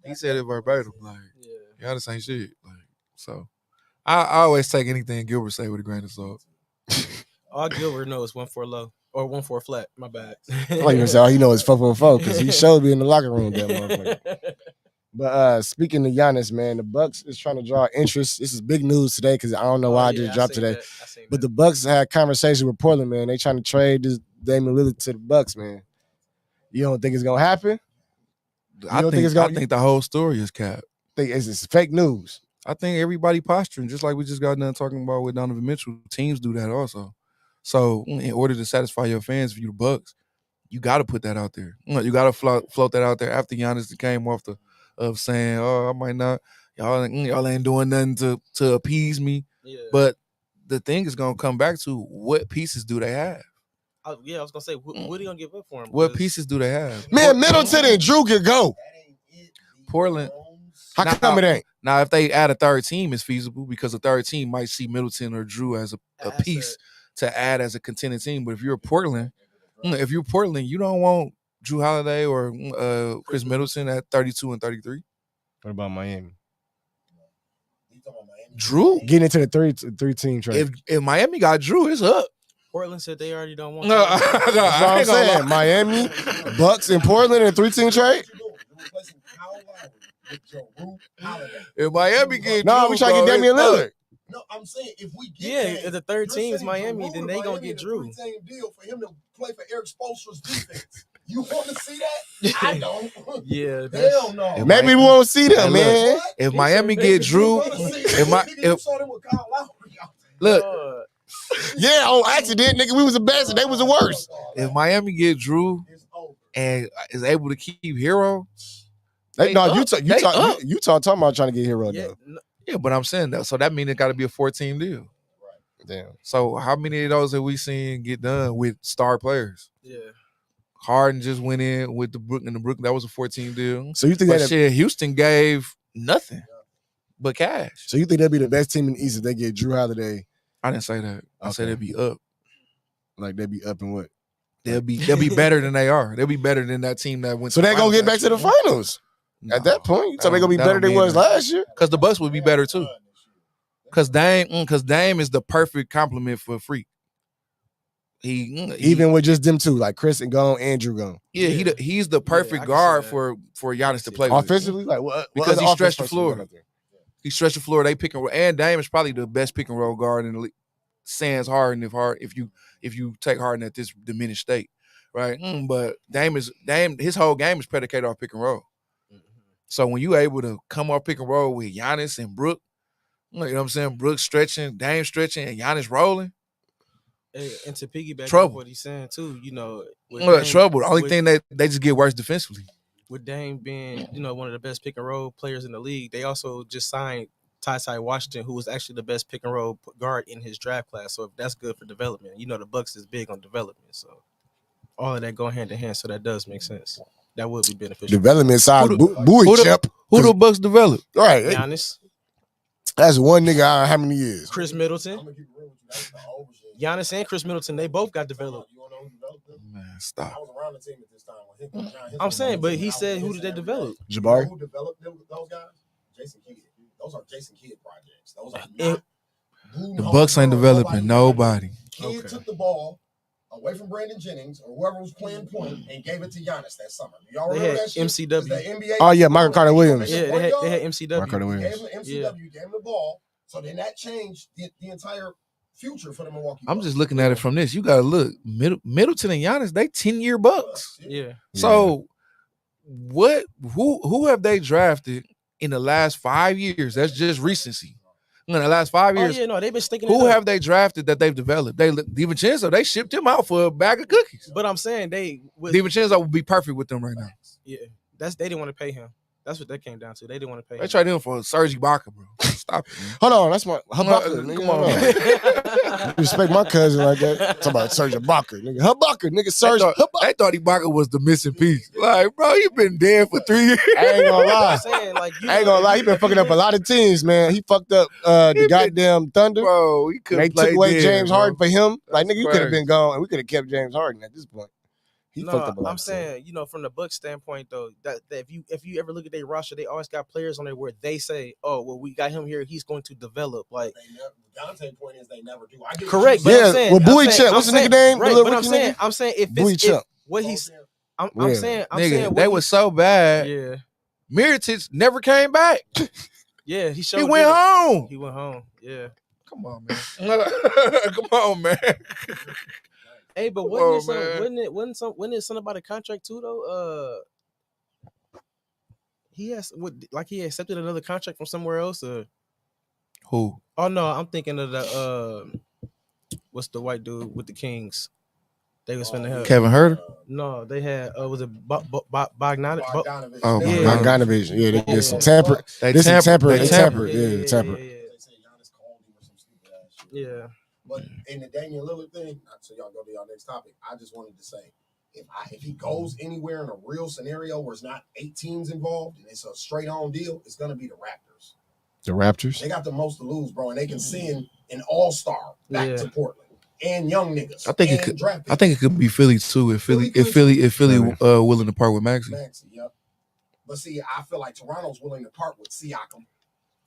He said it verbatim. Like, Giannis ain't shit. Like, so I always take anything Gilbert say with a grain of salt. All Gilbert knows 1-4 low or 1-4 flat. My bad. I like to say all he knows is 4-4 because he showed me in the locker room that motherfucker. But speaking of Giannis, man, the Bucks is trying to draw interest. This is big news today because I don't know why I just dropped today. But the Bucks had conversation with Portland, man. They trying to trade this Damian Lillard to the Bucks, man. You don't think it's gonna happen? I think the whole story is cap. Think it's fake news. I think everybody posturing, just like we just got done talking about with Donovan Mitchell. Teams do that also. So in order to satisfy your fans, for you the Bucks, you got to put that out there. You got to float that out there after Giannis came off of saying, "Oh, I might not. Y'all ain't doing nothing to appease me." Yeah. But the thing is gonna come back to what pieces do they have? I was gonna say, what are you gonna give up for him? What pieces do they have? Man, Middleton and Drew could go. Portland. How come it ain't? Now, if they add a third team, it's feasible because a third team might see Middleton or Drew as a piece to add as a contending team. But if you're Portland, you don't want Drew Holiday or Chris Middleton at 32 and 33. What about Miami? Drew getting into the three team trade. If Miami got Drew, it's up. Portland said they already don't want. No, that's what I'm saying. Miami, Bucks, and Portland in a 3-team trade. If Miami get Drew, we try to get Damian Lillard. No, I'm saying if we get if the third team is Miami, then they gonna get Drew. Same deal for him to play for Eric Spoelstra's defense. You want to see that? I don't. Yeah, hell no. Maybe we won't see them, man. If Miami get Drew, look. Yeah, on accident, nigga, we was the best and they was the worst. If Miami get Drew and is able to keep Hero, Utah talking about trying to get Hero though. Yeah, but I'm saying that. So that means it got to be a 4-team deal. Right. Damn. So how many of those have we seen get done with star players? Yeah. Harden just went in with the Brooklyn. That was a 14 deal. So you think Houston gave nothing but cash. So you think that'd be the best team in the East if they get Drew Holiday? I didn't say that. I said they'd be up. Like they'd be up in what? They'll be better than they are. They'll be better than that team that went. So they're gonna get back to the finals. At that point, so they're gonna be better than they was last year. Because the Bucks would be better too. Because Dame is the perfect complement for Freak. He even with just them two, like Chris and gone, Andrew gone. Yeah, he's the perfect guard for Giannis to play offensively. With. Like what? Because he stretched the floor. He stretched the floor. They pick and roll, and Dame is probably the best pick and roll guard in the league. Sans Harden, if you take Harden at this diminished state, right? But Dame, his whole game is predicated off pick and roll. So when you able to come off pick and roll with Giannis and Brook, You know what I'm saying? Brooks stretching, Dame stretching, and Giannis rolling. Hey, and to piggyback Trouble. on what he's saying too, you know, with Well, Dame- trouble. The only with- thing that they just get worse defensively. with Dame being, you know, one of the best pick and roll players in the league, they also just signed Ty Washington, who was actually the best pick and roll guard in his draft class. So if that's good for development, you know, the Bucks is big on development. So all of that go hand in hand. So that does make sense. That would be beneficial. Development side, Who buoy chip. Who the Bucks develop? All right, Giannis, that's one nigga out of how many years? Chris Middleton, I'm gonna keep it real with you. That's the overshit. Giannis and Chris Middleton, they both got developed. You wanna know who developed them? Man, I stop. was around the team at this time when John Hinkle I'm was saying, on the but team, he and I said, was who did they every day. develop? You know Jabari? who developed those guys? Jason Kidd. Those are Jason Kidd projects. Those are And- not The Bucks ain't developing nobody. Kidd Okay. took the ball away from Brandon Jennings or whoever was playing point and gave it to Giannis that summer. Y'all They remember had that shit? MCW. The NBA Oh, yeah, Michael Carter Williams. Yeah, they had MCW. Michael Carter He Williams. gave him the MCW, gave him the ball. So then that changed the entire future for the Milwaukee I'm Bucks. just looking at it from this. You gotta look. Middleton and Giannis, they 10-year Bucks. Yeah. So who have they drafted in the last 5 years? That's just recency. In the last 5 Oh years, yeah, no, they've been sticking. who it up. have they drafted that they've developed? DiVincenzo, they shipped him out for a bag of cookies. But I'm saying DiVincenzo would be perfect with them right now. yeah, they didn't want to pay him. That's what that came down to. They didn't want to pay They him. traded him for Serge Ibaka, bro. Stop it, man. Hold on, that's my Habaka. Nigga. Come on, Hold man. You respect my cousin like that. Talk about Serge Ibaka, nigga. Habaka, nigga. Serge Habaka. They thought Ibaka was the missing piece. Like, bro, you been dead for 3 years. I ain't gonna lie. I'm saying, like, I ain't gonna lie. He been fucking up a lot of teams, man. He fucked up the goddamn Thunder. Bro, he could They took away James Harden for him. Like, nigga, you could have crazy. been gone, and we could have kept James Harden at this point. He No, fucked up a lot. I'm saying, you know, from the Bucks standpoint though, that if you ever look at their roster, they always got players on there where they say, "Oh, well, we got him here. He's going to develop." Like, Dante's point is they never do. I get correct. what But Yeah, I'm saying, well, Bowie I'm saying- Chuck, I'm what's the saying- nigga name? The Right, little but I'm rookie saying, nigga? I'm saying, if Bowie it's if Chuck. what you're he's, saying. I'm Yeah. saying, Nigga, what they was so bad. yeah, Miritich never came back. yeah. He showed. He went home. He went home. Yeah. Come on, man. Come on, man. Hey, but Come wasn't on, it some, man. wasn't it something about a contract too though? He he accepted another contract from somewhere else. Who? Oh no, I'm thinking of the what's the white dude with the Kings? They was finna have. Kevin Herter? No, they had was it Bogdanovich? Bogdanovich. Oh, They- Yeah. Bogdanovich. Yeah, they Yeah. did some tamper. They This is tamper. They They tampered. tampered. Yeah, tampered. They say Giannis called him or some stupid ass shit. Yeah. But in the Damian Lillard thing, so y'all go to y'all next topic. I just wanted to say, if he goes anywhere in a real scenario where it's not 8 teams involved and it's a straight on deal, it's gonna be the Raptors. The Raptors. They got the most to lose, bro, and they can send an all-star back Yeah. to Portland and young niggas. I think it and could. draft I think it could be Philly too. If Philly willing to part with Maxey. Maxey, yep. But see, I feel like Toronto's willing to part with Siakam.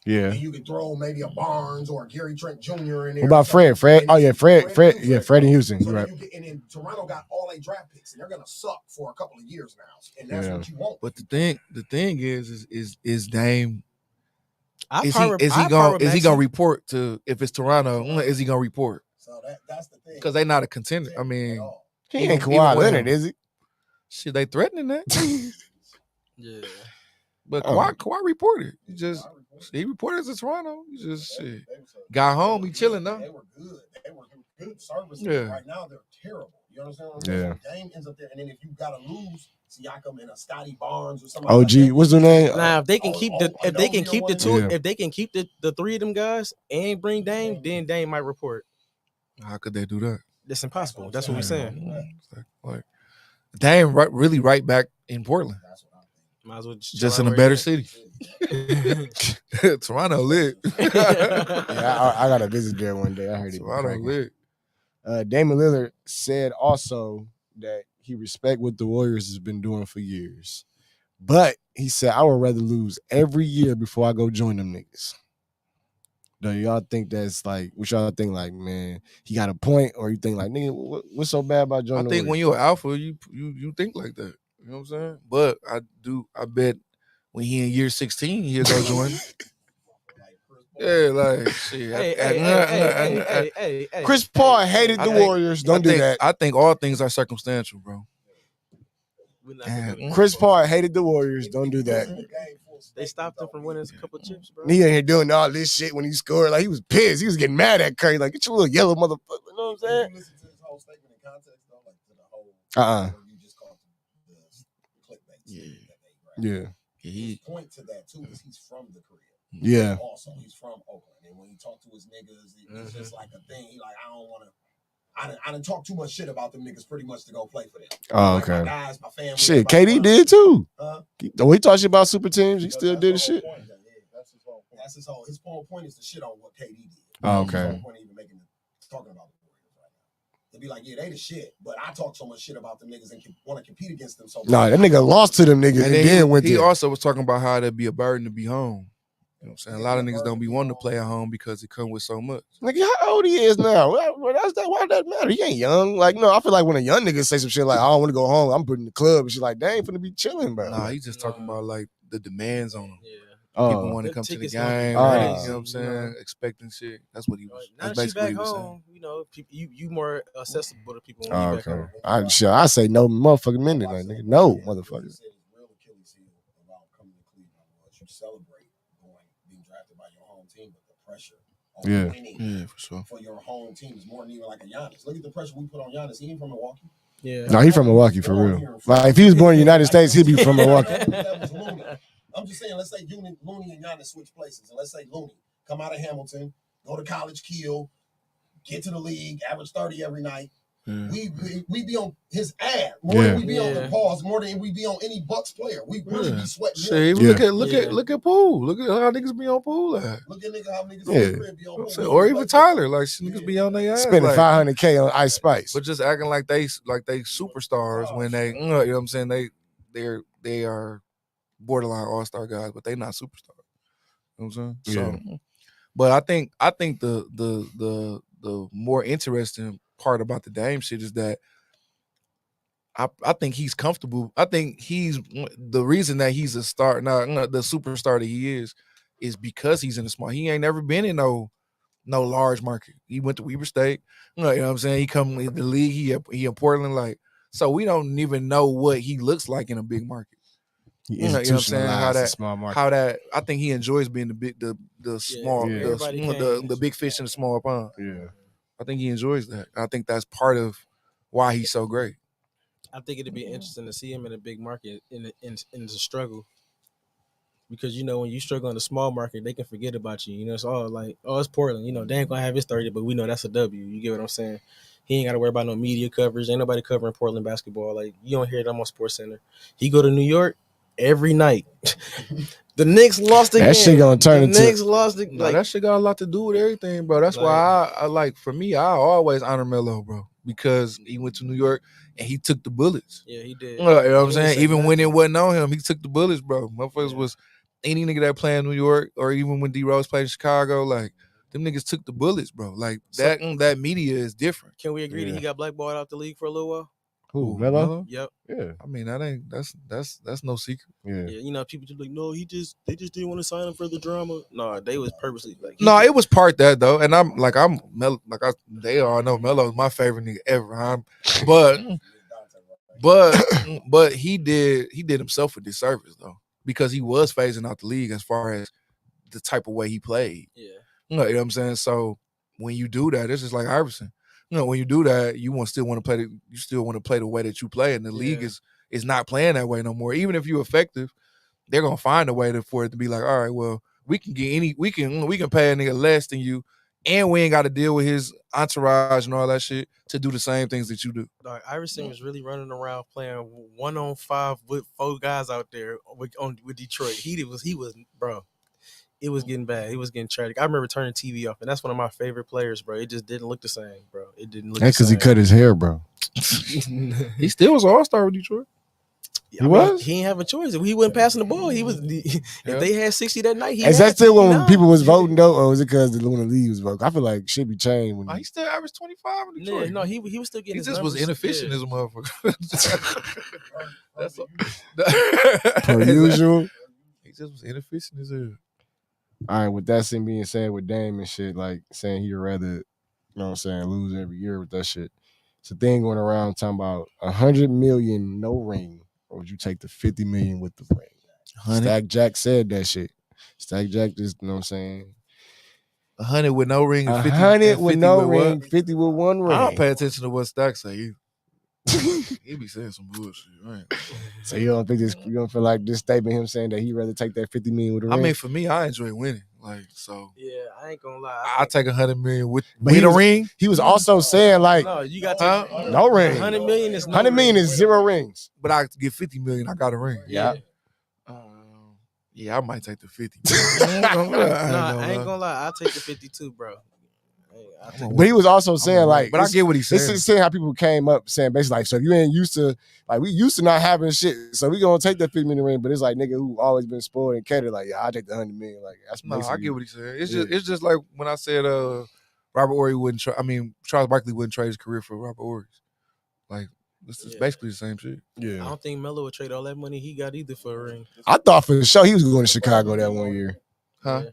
Yeah. And you could throw maybe a Barnes or a Gary Trent Jr. in there. What about Fred? Fred? Oh yeah, Fred. Yeah, Fred in Houston. So You're right. and then Toronto got all their draft picks, and they're gonna suck for a couple of years now, and that's Yeah. what you want. But the thing is Dame. I Is power- he I power gonna Maxey. report to if it's Toronto? Is he gonna report? So that's the thing. Because they not a contender. I mean, He Even- ain't Kawhi even with Leonard, him. is he? shit, they threatening that. Yeah. But Oh. Kawhi reported. He reported to Toronto. He just shit. Got home, he chilling now. They were good. They were good service. Yeah. Right now they're terrible. You understand what I'm saying? Yeah. So Dame ends up there, and then if you gotta lose Siakam and a Scotty Barnes or somebody. OG, like that, what's the name? Now if they can keep the I know you're one. Yeah. if they can keep the 3 of them guys and bring Dame, then Dame might report. How could they do that? That's impossible. That's what we're saying. Like, Dame really right back in Portland, That's what I'm thinking. Might as well just in a better city. Toronto lit. Yeah, I gotta visit there one day. I heard it. Toronto lit. Damian Lillard said also that he respect what the Warriors has been doing for years, but he said I would rather lose every year before I go join them niggas. Do y'all think that's like? What y'all think? Like, man, he got a point, or you think like, nigga, what's so bad about I joining? think when you're an alpha, you think like that. You know what I'm saying? But I bet when he in year 16, he'll go join. Yeah, like shit. Hey. Chris Paul hated I the think- Warriors. Don't do that. I think all things are circumstantial, bro. We're not gonna do Chris Paul hated the Warriors. Don't do This that. is a game full They stopped him from winning a couple chips, bro. He ain't here doing all this shit when he scored. Like, he was pissed. He was getting mad at Curry. Like, get your little yellow motherfucker. You know what I'm saying? Did you listen to his whole statement in context, though? Like, to the whole... You just called the clickbait. Yeah. His point to that, too, is he's from the crib. Yeah. Also, he's from Oakland. And when he talked to his niggas, it's just like a thing. He like, I don't want to... I didn't talk too much shit about them niggas pretty much to go play for them. Oh, like okay. My guys, my family. Shit, KD did too. When he talked shit about super teams, he still did his shit. That's his whole point. His whole point is the shit on what KD did. Oh, okay. His whole point even talking about the Warriors right now. They'd be like, yeah, they the shit, but I talk so much shit about them niggas and want to compete against them so much. Nah, that nigga lost to them niggas and then went he there. also was talking about how it'd be a burden to be home. You know what I'm saying? A lot of niggas don't be wanting to play at home because it come with so much. Nigga, how old he is now? Why does that matter? He ain't young. Like, no, I feel like when a young nigga say some shit like, I don't want to go home, I'm putting the club, and she's like, they ain't finna be chilling, bro. Nah, he's just talking about like the demands on him. Yeah. People want to come to the game, you know what I'm saying? Expecting shit. That's what he was. Now that you back home, you know, you more accessible to people when you back home. I say no motherfucking minute, like, nigga. No, motherfucker. You celebrate being drafted by your home team, but the pressure yeah, for sure. For your home team is more than even like a Giannis. Look at the pressure we put on Giannis. He ain't from Milwaukee. Yeah. No, he from Milwaukee for real. Like, if he was born in the United States, he'd be from Milwaukee. That was Looney. I'm just saying, let's say Looney and Giannis switch places. And let's say Looney come out of Hamilton, go to college, kill, get to the league, average 30 every night. We be on his ass more than we be on the pause, more than we be on any Bucks player. We really be sweating. See, look at Poole. Look at how niggas be on Poole at. Look at how niggas on the crib be on Poole. Or even Tyler, like niggas be on their ass. Spending $500K on Ice Spice. But just acting like they superstars when they, you know what I'm saying, they are borderline all-star guys, but they not superstars. You know what I'm saying? Yeah. So, but I think the more interesting part about the Dame shit is that I think he's comfortable. I think he's the reason that he's a star, not the superstar that he is because he's in the small. He ain't never been in no large market. He went to Weber State. You know what I'm saying? He come in the league. He in Portland. Like, so we don't even know what he looks like in a big market. You know what I'm saying? How that I think he enjoys being the small the big fish in the small pond. Yeah. I think he enjoys that. I think that's part of why he's so great. I think it'd be interesting to see him in a big market in the struggle. Because, you know, when you struggle in the small market, they can forget about you. You know, it's all like, it's Portland. You know, they ain't going to have his 30, but we know that's a W. You get what I'm saying? He ain't got to worry about no media coverage. Ain't nobody covering Portland basketball. Like, you don't hear it on SportsCenter. He go to New York every night. The Knicks lost again. That shit gonna turn into... Knicks lost again. That shit got a lot to do with everything, bro. That's why I like, for me, I always honor Melo, bro. Because he went to New York and he took the bullets. Yeah, he did. You know what I'm saying? Even when it wasn't on him, he took the bullets, bro. Motherfuckers was any nigga that played in New York, or even when D Rose played in Chicago, like, them niggas took the bullets, bro. Like, that media is different. Can we agree that he got blackballed out the league for a little while? Who, Melo? Yep. Yeah. I mean, that's no secret. Yeah. You know, people just like, no, they just didn't want to sign him for the drama. No, they was purposely like. It was part that though, and they all know Melo's my favorite nigga ever. But he did himself a disservice though, because he was phasing out the league as far as the type of way he played. Yeah. You know what I'm saying? So when you do that, it's just like Iverson. You know, when you do that, you still want to play the way that you play, and the league is not playing that way no more. Even if you're effective, they're gonna find a way for it to be like, all right, well, we can pay a nigga less than you, and we ain't got to deal with his entourage and all that shit to do the same things that you do. Dog, Iverson was really running around playing 1-on-5 with 4 guys out there with Detroit. He was bro. It was getting bad. It was getting tragic. I remember turning TV off, and that's one of my favorite players, bro. It just didn't look the same, bro. It didn't look. That's because he cut his hair, bro. He still was an all-star with Detroit. He was? He ain't have a choice. If he wasn't passing the ball, he was. If they had 60 that night, is that still when people was voting though, or was it because the Luna Lee was voting? I feel like shit be changed when he still averaged 25 in Detroit. Yeah, no, he was still getting. He just was inefficient as a motherfucker. That's per usual. He just was inefficient as hell. All right, with that being said, with Dame and shit, like saying he'd rather, you know what I'm saying, lose every year with that shit. It's a thing going around talking about $100 million, no ring, or would you take the $50 million with the ring? Stack Jack said that shit. Stack Jack just, you know what I'm saying? 100 with no ring and 50, 100 and 50 with no with ring, what? 50 with one ring. I don't pay attention to what Stack say either. He be saying some bullshit, right? So you don't think you don't feel like this statement, him saying that he'd rather take that 50 million with a ring? I mean, for me, I enjoy winning. Like, so Yeah, I ain't gonna lie. I take 100 million with he a was- ring. He was also saying like No, you got to no ring. 100 million is no 100 million ring. is 0 rings. But I get 50 million, I got a ring. Yeah. Yeah, I might take the 50. I ain't gonna lie. I'll take the 52, bro. But he was also saying like, but I get what he's saying. This is saying how people came up saying basically like, so if you ain't used to, like we used to not having shit, so we gonna take that 50 million ring. But it's like nigga who always been spoiled and catered, like yeah, I take the 100 million. Like that's No, I basically- get what he's saying. It's just like when I said Robert Horry wouldn't. Charles Barkley wouldn't trade his career for Robert Horry's. Like this is basically the same shit. Yeah, I don't think Melo would trade all that money he got either for a ring. I thought for sure he was going to Chicago that one year. Huh? Yeah.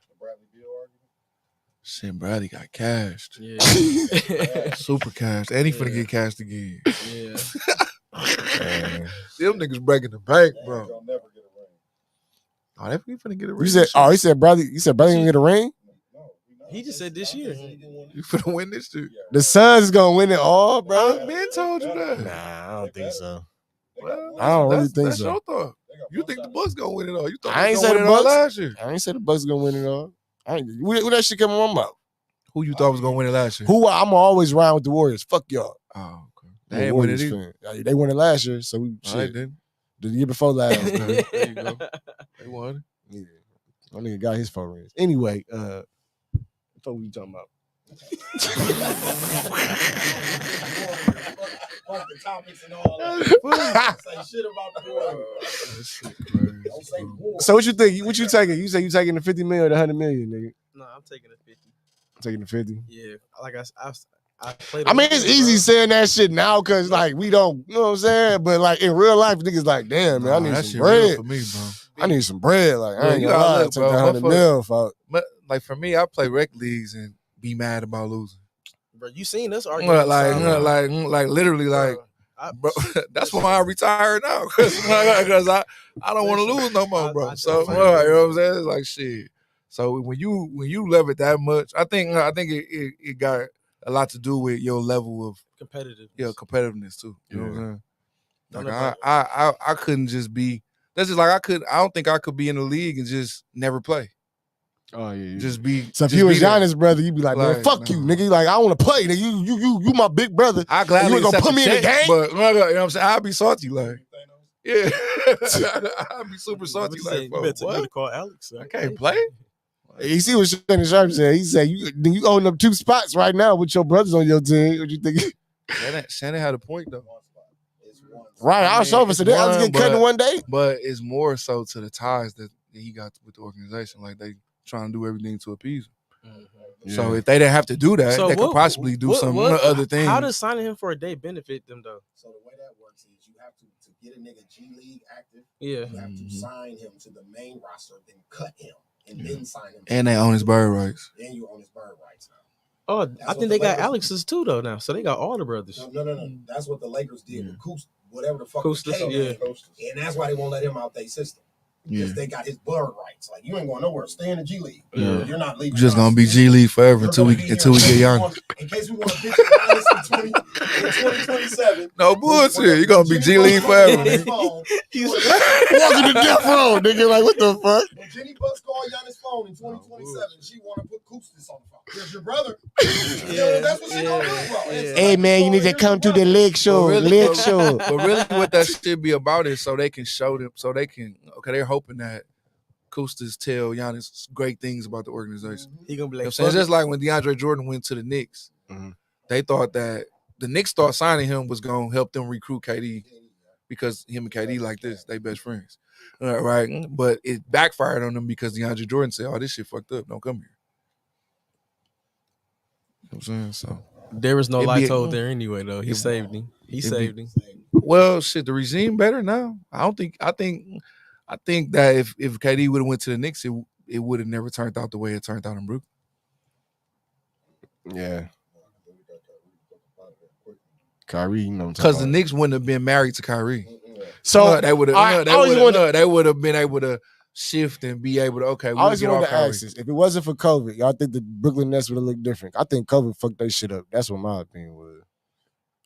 Shit, Bradley got cashed. Yeah. Super cashed. And he finna get cashed again. Yeah. Them niggas breaking the bank, bro. Oh, they finna get a ring. You said, he said Bradley gonna get a ring. He just said this year. You finna win this shit. The Suns is gonna win it all, bro. I been told you that. Nah, I don't think so. Well, I don't really think that's so. your thought. You think the Bucks gonna win it all? You thought I they ain't gonna say win the it all Bucks. last year. I ain't say the Bucks gonna win it all. When that shit come on my mouth. Who you thought was gonna win it last year? Who I'm always ride with the Warriors. Fuck y'all. Oh, okay. I'm They a ain't win it Warriors either. fan. They won it last year, so we No, they shit. didn't. The year before last. There you go. They won. Yeah. My nigga got his 4 rings. Anyway, what we talking about? Fuck the topics and all that. Say shit about the Warriors. Don't say war. So what you think? What you taking? You say you taking the 50 million or the 100 million, nigga? No, I'm taking the 50. I'm taking the 50. Yeah, like I played. I mean, it's easy saying that shit now because like we don't, you know what I'm saying? But like in real life, niggas like, damn, man, I need that some shit real bread. for me, bro. I need some bread. Like I ain't you gonna gotta lie, look, take bro. the 100 mil, fuck. But like for me, I play rec leagues and be mad about losing. Bro, you seen us argue? Like literally, like. Bro, that's why I retired now because I don't want to lose no more, bro. So you know what I'm saying? It's like shit. So when you love it that much, I think it got a lot to do with your level of competitiveness too. You know what I'm saying? Like I couldn't just be. That's just like I don't think I could be in the league and just never play. Oh yeah, just be. So if you was Giannis, brother, you'd be like, man, fuck you, nigga. You like, I want to play, nigga. You my big brother. I gladly you ain't gonna put me in the game, but you know what I'm saying? I'd be salty, like, yeah, I'd be super salty, like, you better call Alex. I can't play. You see what Shannon Sharp said? He said, you own up 2 spots right now with your brothers on your team. What you think? Shannon had a point though. Right, I was over. So they was getting cut in one day. But it's more so to the ties that he got with the organization. Like they trying to do everything to appease him. Mm-hmm. So if they didn't have to do that, they could possibly do some other things. How does signing him for a day benefit them though? So the way that works is you have to get a nigga G League active. Yeah, you have to sign him to the main roster, then cut him, and then sign him. And they own his bird rights. Then you own his bird rights now. Oh, I think they got Alex's too though now, so they got all the brothers. No. That's what the Lakers did with Kuz, whatever the fuck. Custis, and that's why they won't let him out their system. Because they got his bird rights. Like you ain't going nowhere. Stay in the G League. Yeah. You're not leaving. You're just gonna be G League forever until we get young. In case we want to pitch Giannis in 2027. No bullshit. You're gonna be G League forever. He's walking to death row, nigga. Like what the fuck? When Jenny Bucks called Giannis' phone in 2027, she want to put Kuztis on the phone. There's your brother. That's what she gonna do, bro. Hey man, you need to come to the leg show. But really, what that should be about is so they can show them, so they can. Okay, they're hoping that Kuztis tell Giannis great things about the organization. He gonna be like, it's just like when DeAndre Jordan went to the Knicks. Mm-hmm. They thought that the Knicks thought signing him was gonna help them recruit KD because him and KD like this, they best friends, right? But it backfired on them because DeAndre Jordan said, "Oh, this shit fucked up. Don't come here." You know what I'm saying? So there was no lie told there anyway, though. He saved him. He saved him. Well, shit, the regime better now. I think that if KD would have went to the Knicks, it would have never turned out the way it turned out in Brooklyn. Yeah. Kyrie, you know, because the Knicks wouldn't have been married to Kyrie. So they would have. They would have been able to shift and be able to I we'll always get wanted off to Kyrie. ask this. If it wasn't for COVID, y'all think the Brooklyn Nets would have looked different? I think COVID fucked that shit up. That's what my opinion was.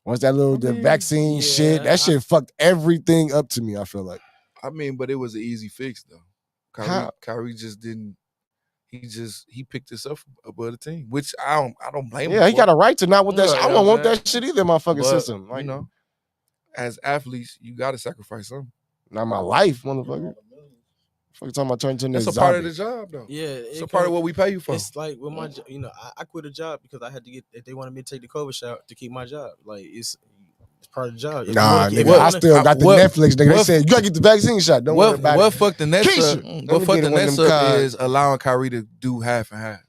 Once that the vaccine shit, that shit fucked everything up to me, I feel like. I mean, but it was an easy fix though. Kyrie just didn't. He picked this up above the team, which I don't blame him. Yeah, he got a right to not want that Yeah, shit. I don't want that shit either in my fucking But, system. Like, you know, as athletes, you got to sacrifice something. not my life, motherfucker. Fucking talking about turning to That's this a part of zombie. the job, though. Yeah, it's a part of what we pay you for. It's like with my, I quit a job because I had to get. If they wanted me to take the COVID shot to keep my job, like it's part of the job. If Nah, you nigga, I still got the Netflix. Nigga, they said you gotta get the vaccine shot. Don't worry about it. What fucked the Nets up? What fucked the Nets up is allowing Kyrie to do half and half.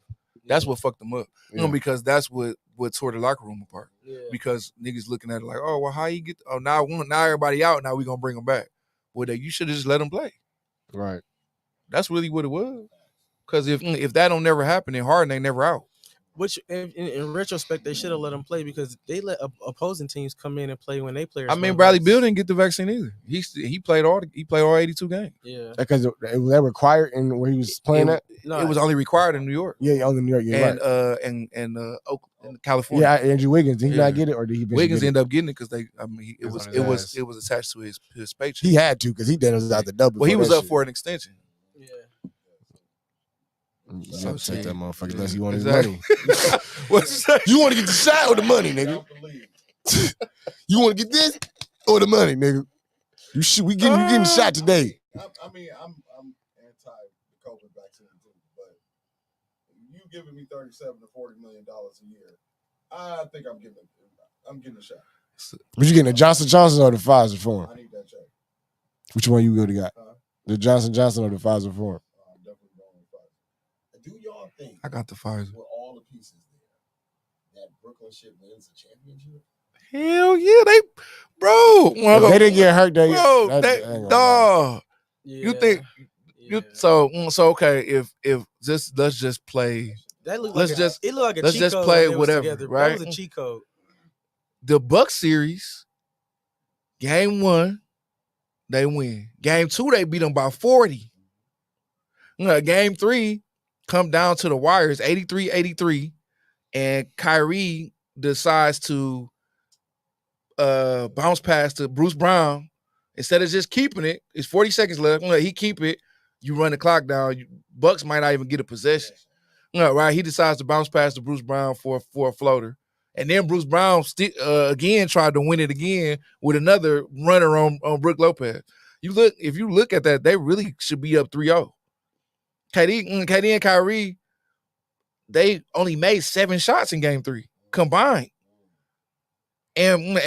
That's what fucked them up. You know, because that's what tore the locker room apart. Yeah. Because niggas looking at it like, oh well, how you get? Oh now everybody out. Now we gonna bring them back. Well, you should have just let them play. Right. That's really what it was. Because if that don't never happen, then Harden ain't never out. Which in retrospect, they should have let him play because they let opposing teams come in and play when they players. I mean, Bradley Beal didn't get the vaccine either. He played all 82 games. Yeah, because it was that required in where he was playing at. No, it was only required in New York. Yeah, only New York. Yeah, and right. and California. Yeah, Andrew Wiggins. Did he not get it, or did he? Wiggins ended up getting it because it was attached to his paycheck. He had to because he did out the double. Well, he was up for an extension. So take that motherfucker unless you want his money. You want to get the shot or the money, nigga? You want to get this or the money, nigga? You getting shot today. I mean, I'm anti the COVID vaccine too, but you giving me $37 to $40 million a year, I think I'm getting a shot. But you getting the Johnson Johnson or the Pfizer form? I need that check. Which one you really got? The Johnson Johnson or the Pfizer form? Do y'all think I got the Pfizer with all the pieces there that Brooklyn shit wins the championship? Hell yeah, they didn't get hurt, dog. You think so okay? If let's just play. Let's just play whatever, together. Right? That was a cheat code. The Bucks series, game 1, they win. Game 2, they beat them by 40. Game 3. Come down to the wires, 83-83, and Kyrie decides to bounce pass to Bruce Brown. Instead of just keeping it, it's 40 seconds left. He keep it, you run the clock down. Bucks might not even get a possession. Right? He decides to bounce pass to Bruce Brown for a floater. And then Bruce Brown again tried to win it again with another runner on Brook Lopez. If you look at that, they really should be up 3-0. KD and Kyrie, they only made 7 shots in game 3 combined, and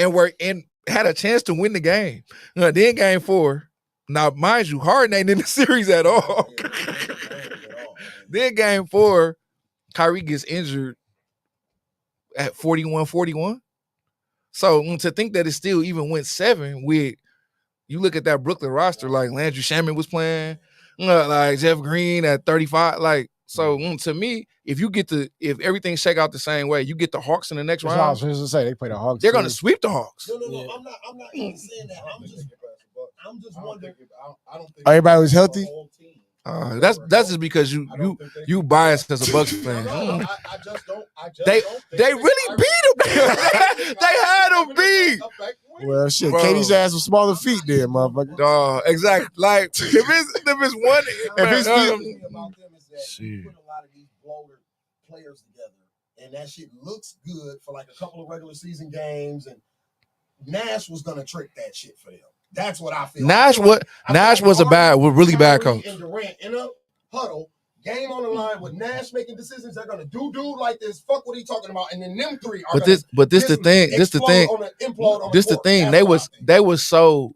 had a chance to win the game. Then game 4, now mind you, Harden ain't in the series at all. Then game 4, Kyrie gets injured at 41-41. So to think that it still even went 7 with, you look at that Brooklyn roster, like Landry Shamet was playing. Like Jeff Green at 35, like so. To me, if everything shake out the same way, you get the Hawks in the next round. I was going to say they play the Hawks. They're going to sweep the Hawks. No. Yeah. I'm not even saying that. I'm just wondering. I don't think everybody was healthy. That's just because you biased as a Bucks fan. I just don't. They really beat him. They had him beat. Well, shit, bro. Katie's ass was smaller feet there, motherfucker. Exactly. Like if it's one, if it's about them is that you put a lot of these bloated players together, and that shit looks good for like a couple of regular season games, and Nash was gonna trick that shit for them. That's what I feel. Nash was a really bad coach. And Durant in a huddle, game on the line with Nash making decisions. They're gonna do like this. Fuck what he talking about, and then them three are. But this the thing. They was so.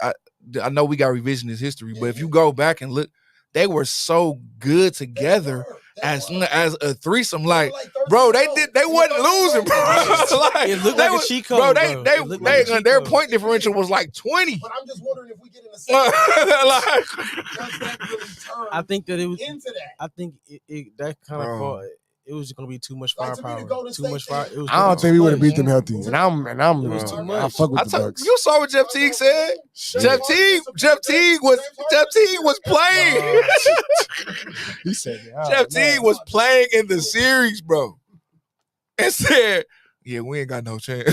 I know we got revisionist history, but if you go back and look, they were so good together as a threesome. Like, bro, they wasn't losing, bro. Like, it looked like a cheat code, bro. Their point differential was like 20. But I'm just wondering if we get in the second. Does that really turn I think that it was into that? I think it that kind of It was going to be too much Like, to me, the firepower. Golden Too State much fire. team- It was I don't too think we would have much. beat them healthy. And I'm It was too I much. fuck with the Bucks. You saw what Jeff Teague said. Shit. Jeff Teague was playing. He said that. Jeff Teague was playing in the series, bro, and said, "Yeah, we ain't got no chance."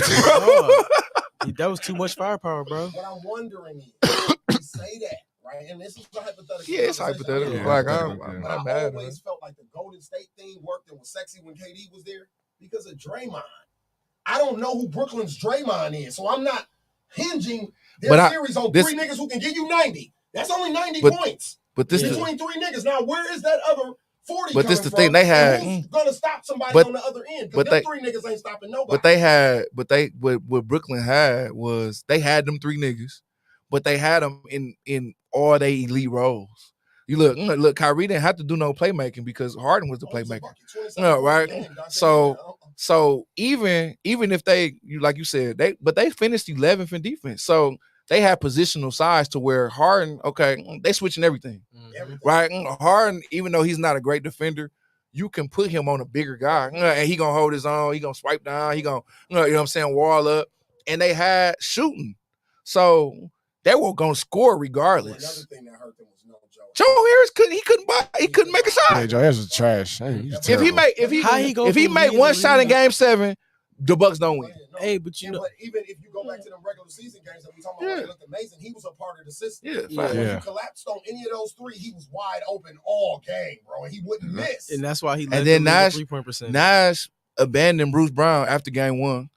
No, that was too much firepower, bro. What I'm wondering is, you say that, right? And this is a hypothetical. Yeah, it's hypothetical. Yeah, Like hypothetical, I'm But not I mad at him. always felt like the Golden State thing worked and was sexy when KD was there because of Draymond. I don't know who Brooklyn's Draymond is, so I'm not hinging their series on three niggas who can give you 90. That's only 90 points. But this between three niggas. Now, where is that other 40? But this coming the thing from? they had. And who's gonna stop somebody but- on the other end? but Because they- three niggas ain't stopping nobody. But they had, what Brooklyn had was they had them three niggas, but they had them in all their elite roles. You look, Kyrie didn't have to do no playmaking because Harden was the playmaker. No, right? So even if they, like you said, they finished 11th in defense. So they had positional size to where Harden, okay, they switching everything. Right? Harden, even though he's not a great defender, you can put him on a bigger guy, and he gonna hold his own. He gonna swipe down. He gonna, you know what I'm saying, wall up. And they had shooting, so they were gonna score regardless. Another thing that hurt them was no joke. Joe Harris couldn't make a shot. Hey, Joe, that's trash. Hey, he's If terrible. he make one shot in Game 7, the Bucks don't win. Hey, but you know, but even if you go back to the regular season games that we talking about, where they looked amazing. He was a part of the system. Yeah, Yeah. When Yeah. you collapsed on any of those three, he was wide open all game, bro, and he wouldn't miss. and that's why he And led then the league in Nash- 3-point percentage. Nash abandoned Bruce Brown after Game 1.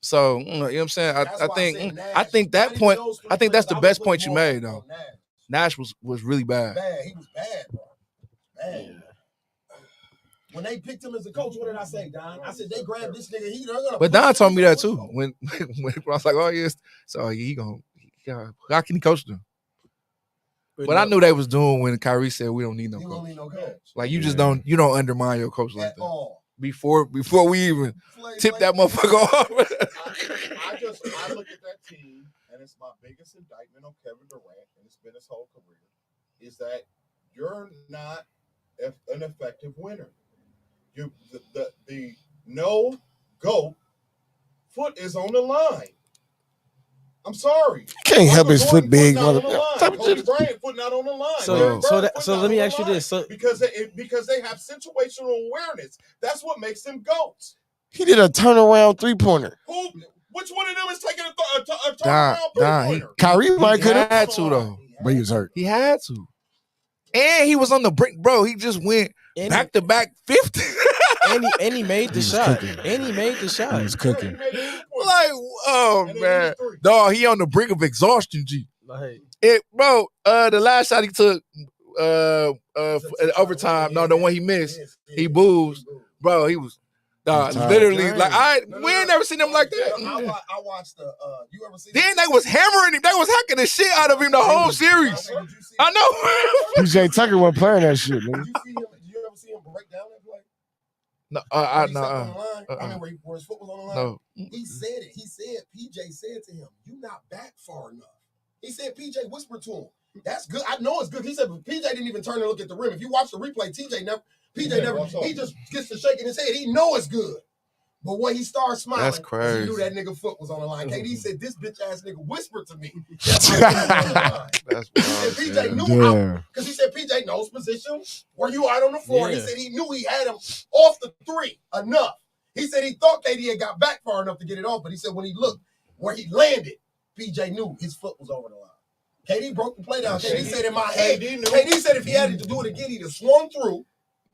So, you know what I'm saying? That's why I think said Nash. I think that Not even point, those three I think that's players, the I best would point put you more made, on though. Nash. Nash was really bad. Bad. He was bad, bro. Bad. When they picked him as a coach, what did I say, Don? I said they grabbed this nigga. They're gonna. But Don told me that too. When I was like, oh yes, so how can he coach them? But I knew they was doing when Kyrie said we don't need no You don't coach. need no coach Like you just don't undermine your coach like at that. all. Before we even tip that motherfucker off. I look at that team, and it's my biggest indictment on Kevin Durant, and it's been his whole career, is that you're not an effective winner. The no go foot is on the line. I'm sorry. Can't help his foot big, Kobe motherfucker. Bryant foot not on the line. So- Larry so Bird that- foot so not let me on ask the you line. this. So- because they have situational awareness. That's what makes them goats. He did a turnaround 3-pointer. Which one of them is taking a turnaround three-pointer? Kyrie might He could have, had to though. but he was hurt. He had to. And he was on the brink, bro. He just went And- back to back 50. and he made the He was shot. cooking. And he made the He shot. was cooking. Like, oh And then man, he hit three. dog, he on the brink of exhaustion. G, Like, the last shot he took, overtime. No, the one he missed, he boos, bro. He was, dog, He tired. literally like we ain't never seen him like that. I watched the. You ever see? Then they was hammering him. They was hacking the shit out of him the whole series. I know. PJ Tucker wasn't playing that shit, man. Did you ever see him break down that play? No, When he stepped on the line? I mean, where his foot was on the line. no. He said it. He said, PJ said to him, "You not back far enough." He said, PJ whispered to him, "That's good. I know it's good." He said, but PJ didn't even turn and look at the rim. If you watch the replay, PJ never. He just gets to shaking his head. He know it's good. But when he started smiling, That's 'cause he knew crazy. that nigga foot was on the line. KD said, "This bitch ass nigga whispered to me." That's He said, PJ wild. knew Yeah. because he said PJ knows position where you out on the floor. Yeah. He said he knew he had him off the three enough. He said he thought KD had got back far enough to get it off, but he said when he looked where he landed, PJ knew his foot was over the line. KD broke the play down. KD said in my head, KD said if he had to do it again, he'd have swung through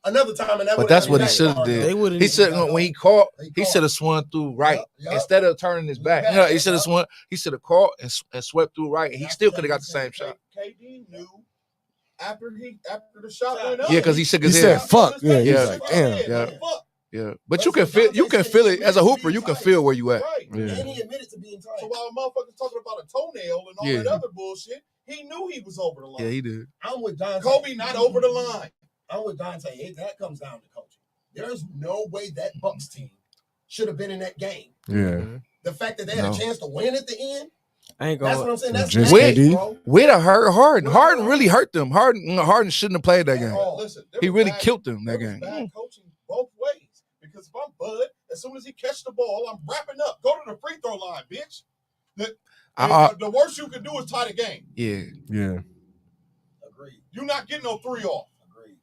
another time, and that. But that's what he should have they did. wouldn't. He should when he caught, he caught. should have swung through right Yup. instead of turning his back. Back, You know, he should have yup. swung. He should have caught and swept through right, and he still could have got the same shot. KD knew after the shot went up. Yeah, because he shook He his said, head. "Fuck." Yeah, he was Yeah. like, "Damn." Yeah. Fuck. Yeah, but you can feel it as a hooper. You can feel where you at. Right. Yeah. And he admitted to being tight. So while motherfuckers talking about a toenail and all Yeah. that other bullshit, he knew he was over the line. Yeah, he did. I'm with Dante. Kobe not over the line. I'm with Dante. That comes down to coaching. There's no way that Bucks team should have been in that game. Yeah. The fact that they had No. a chance to win at the end, I ain't that's what gonna. I'm saying. That's Just nasty, KD? bro. We'd have hurt Harden. Harden really hurt them. Harden shouldn't have played that game. Oh, Listen, He there was really bad- killed them there that was game. bad coaching both ways. because if I'm Bud, as soon as he catch the ball, I'm wrapping up. Go to the free throw line, bitch. The worst you can do is tie the game. Yeah. Agreed. You're not getting no 3 off. Agreed.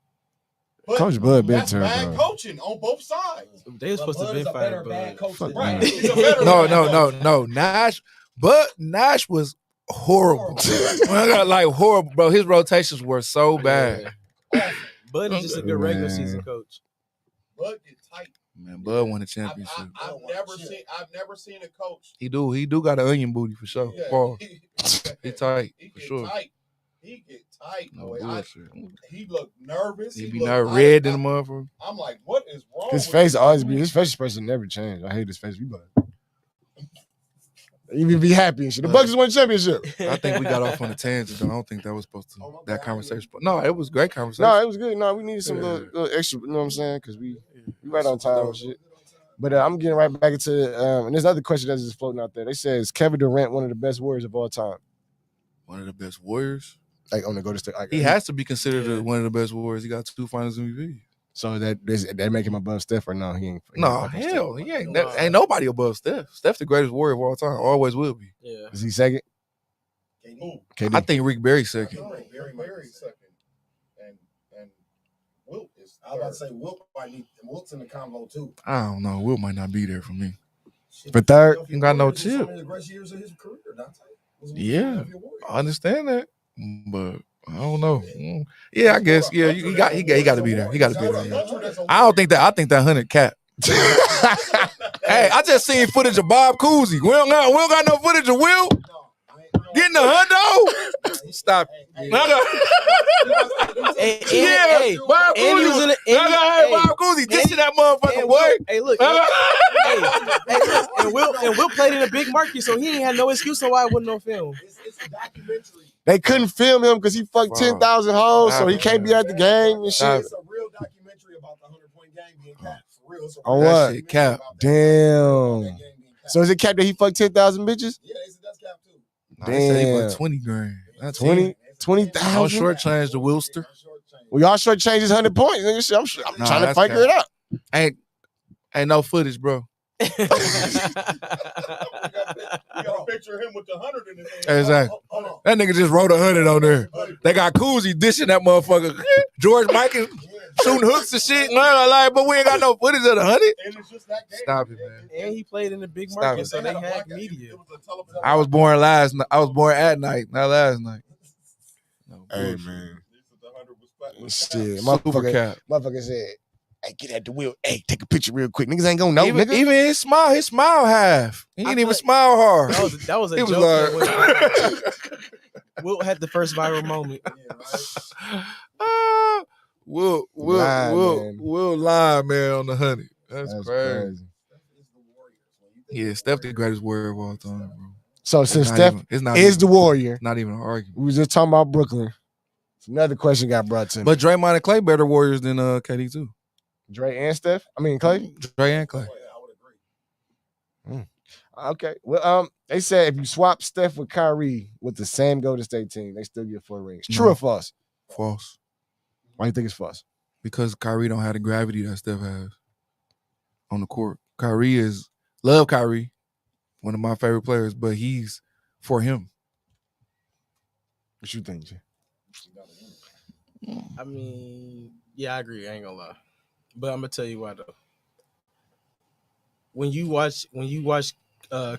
But Coach Bud been that's bad terrible. coaching on both sides. They was supposed to be fired, bad coach than Right. Nash. He's a better No, bad coach. no. Nash was horrible. Like horrible, bro. His rotations were so bad. Bud is just a good regular season coach. Bud get tight. Man, Bud won a championship. I've never seen a coach. He do got an onion booty for sure. Yeah, Paul. he tight He for get sure. tight. He get tight. No boy. bullshit. He looked nervous. He be looked not tight. red in the motherfucker. I'm like, what is wrong? His with face this always dude? be, his face expression never change. I hate his face. Even be happy and shit. The Bucks just won the championship. I think we got off on a tangent though. I don't think that was supposed to that conversation. But no, it was a great conversation. No, it was good. No, we needed some Yeah. little extra, you know what I'm saying? Because we right on time and shit. But I'm getting right back into and there's another question that's just floating out there. They say, is Kevin Durant one of the best Warriors of all time? One of the best Warriors. Like on the Golden State. He has to be considered one of the best Warriors. He got 2 Finals MVP. So they make him above Steph or no? He ain't. No, hell, he ain't. Ain't nobody above Steph. Steph's the greatest Warrior of all time. Always will be. Yeah. Is he second? KD. I think Rick Barry's second. Very second. And Wilt is I was about to say Wilt's in the convo too. I don't know. Will might not be there for me. For third? He got no Warriors was chip. Some of the greatest years of his career, Dante. Was Yeah. Warriors. I understand that, but I don't know. Yeah, I guess. Yeah, he got to be there. He got to be there. Yeah. I don't think that. I think that 100 cap. Hey, I just seen footage of Bob Cousy. We don't got no footage of Will getting the hundo. Stop. Hey, Bob and he was in Cousy. Bob Cousy dissing that motherfucker boy. Hey, look. And Will played in a big market, so he ain't had no excuse on why it wasn't no film. It's a documentary. They couldn't film him because he fucked 10,000 hoes, so he can't be at the game and shit. It's a real documentary about the 100-point game being capped. For real. It's a On real what? documentary Cap. about that Damn. game being capped. So is it capped that he fucked 10,000 bitches? Yeah, that's capped too. They said he Damn. won 20 grand. That's 20? 20,000. 20,000? Don't shortchange the Wilster. Well, y'all short change his 100 points. Nigga. Shit, I'm Nah, trying to that's figure cap. it out. Ain't no footage, bro. You got a picture of him with the 100 in his hand. Exactly. Hold on. That nigga just wrote 100 on there. They got Cousy dishing that motherfucker. George Michael shooting hooks and shit. But we ain't got no footage of the 100. And it's just that game. Stop it, man. And he played in a big Stop market, it. so they had media. I was born at night, not last night. No, Hey, bullshit. man. was Shit. Super Motherfucker, cap. motherfucker said, hey, get at the wheel. Hey, take a picture real quick. Niggas ain't gonna know, Even, nigga. even his smile half. He didn't even feel- smile hard. That was a He joke. was that Will had the first viral moment. Will Lie, man. lie, man, on the 100. That's crazy. crazy. Yeah, Steph the greatest warrior of all time, bro. So since It's not Steph even- it's not is even- the warrior, Not even an argument. we was just talking about Brooklyn. Another question got brought to me. But Draymond and Clay better warriors than KD too. Dre and Steph? I mean, Clay? Dre and Clay. Okay. Well, they said if you swap Steph with Kyrie with the same Golden State team, they still get 4 rings. True No. or false? False. Why you think it's false? Because Kyrie don't have the gravity that Steph has on the court. Love Kyrie, one of my favorite players, but he's for him. What you think, Jay? I mean, yeah, I agree. I ain't gonna lie, but I'm gonna tell you why though. When you watch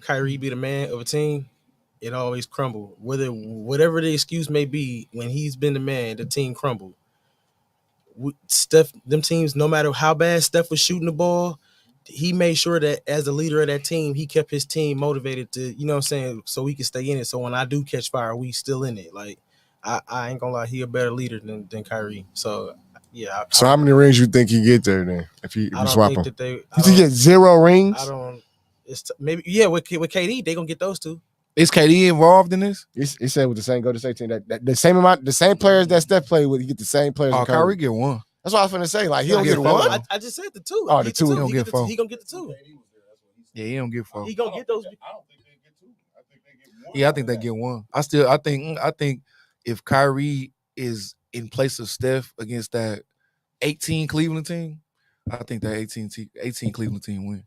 Kyrie be the man of a team, it always crumble. Whatever the excuse may be, when he's been the man, the team crumbled. Steph, them teams, no matter how bad Steph was shooting the ball, he made sure that as the leader of that team, he kept his team motivated to, you know what I'm saying, so we can stay in it. So when I do catch fire, we still in it. Like, I ain't gonna lie, he a better leader than Kyrie. So yeah. So how many rings you think he get there then if you I don't swap think them? that You think he get 0 rings? I don't. It's maybe with KD, they gonna get those two. Is KD involved in this? He said with the same Golden State team that the same amount, the same players that Steph played with, he get the same players. Oh, as Kyrie get one. That's what I was finna say. Like he don't He'll get get four. one. I just said the two. Oh, the two. He don't get four. He gonna get the two. Yeah, he don't get four. He gonna get those. I don't think they get two. I think they get one. Yeah, I think they get one. I think if Kyrie is in place of Steph against that 18 Cleveland team, I think that 18 Cleveland team win.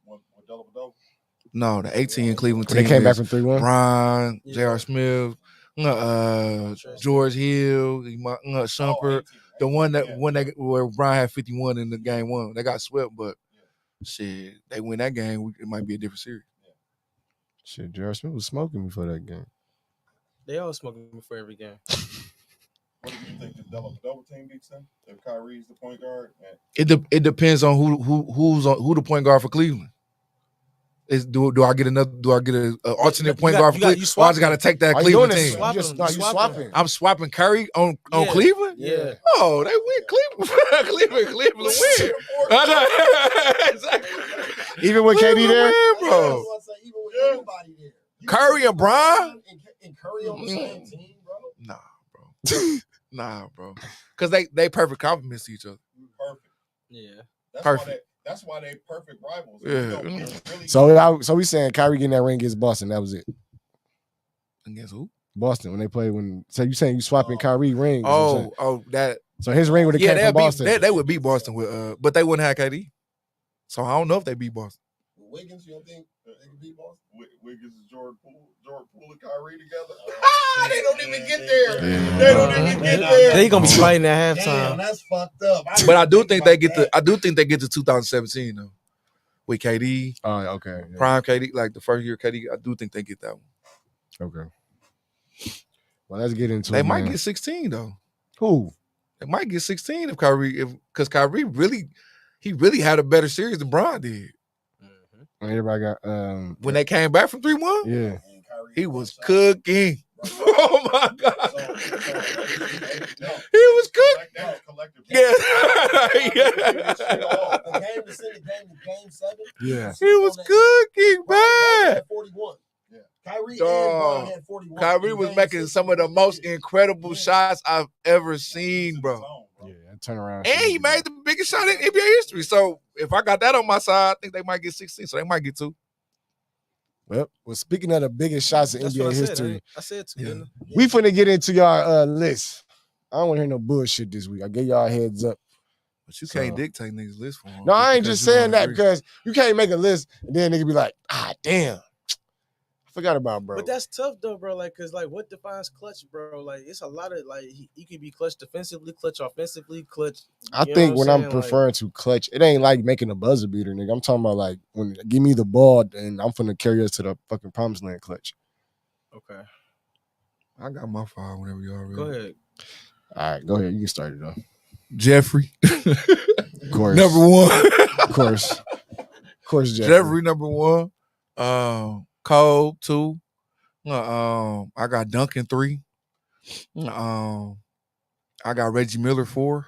With double. No, the 18 Cleveland When team. they came back is from 3-1. Bron, Yeah. J.R. Smith, George Hill, Shumpert. The one that where Bron had 51 in the game one. They got swept, but shit, they win that game. It might be a different series. Shit, J.R. Smith was smoking before that game. They all smoking before every game. What do you think the double team beats them? If Kyrie's the point guard, It depends on who the point guard for Cleveland. Do I get an alternate point guard for Cleveland? Or I just got to take that Cleveland team. You swapping. I'm swapping Curry on Cleveland? Yeah. Oh, they win Cleveland. Cleveland win. Exactly. Even with KD there? Win, bro. Even with everybody there. Curry and Bron? And Curry on the same team, bro. Nah, bro. Because they perfect compliments to each other. perfect. Yeah. Perfect. That's why they perfect rivals. Yeah. Really So we saying Kyrie getting that ring against Boston. That was it. Against who? Boston when they played so you saying you swapping Kyrie rings? That. So his ring would have came from Boston. They would beat Boston with but they wouldn't have KD. So I don't know if they beat Boston. Wiggins, you don't think they can beat Boston? Wiggins and Jordan Poole and Kyrie together. They don't even get there. Yeah. They don't even get there. They gonna be fighting at halftime. Damn, that's fucked up. But I do think they get to. I do think they get to 2017 though, with KD, Oh, okay. Yeah. prime KD, like the first year KD. I do think they get that one. Okay. Well, let's get into it. They might man. get 16 though. Who? They might get 16 if Kyrie, because Kyrie really had a better series than Bron did. Everybody got When they came back from 3-1, yeah. he was cooking. Oh my God, he was cooking. Yeah, The game to send the game to game 7. Yeah. he was cooking, man. Had 41. Yeah. Kyrie Dog. and Bron had 41. Kyrie was making some of the most incredible shots I've ever seen, bro. Yeah, turn around. And he made the biggest shot in NBA history. So if I got that on my side, I think they might get 16. So they might get 2. Well, speaking of the biggest shots in That's NBA what I said. history, I said two. Yeah. Didn't I? we finna get into y'all list. I don't want to hear no bullshit this week. I gave y'all a heads up. But you So- can't dictate niggas' list for them. No, I ain't just saying that because you can't make a list and then nigga be like, damn. I forgot about bro. But that's tough though, bro. Like, cause like, what defines clutch, bro? Like, it's a lot of like, you could be clutch defensively, clutch offensively, clutch. I you know think what when I'm I'm saying? Like, preferring to clutch, it ain't like making a buzzer beater, nigga. I'm talking about like when give me the ball and I'm finna carry us to the fucking promised land clutch. okay, I got my 5 whenever y'all ready. go ahead. All right, go ahead. You can start it though. Jeffrey. Of course. Number 1. Of course. Of course, Jeffrey number 1. Cole 2. I got Duncan 3. I got Reggie Miller 4.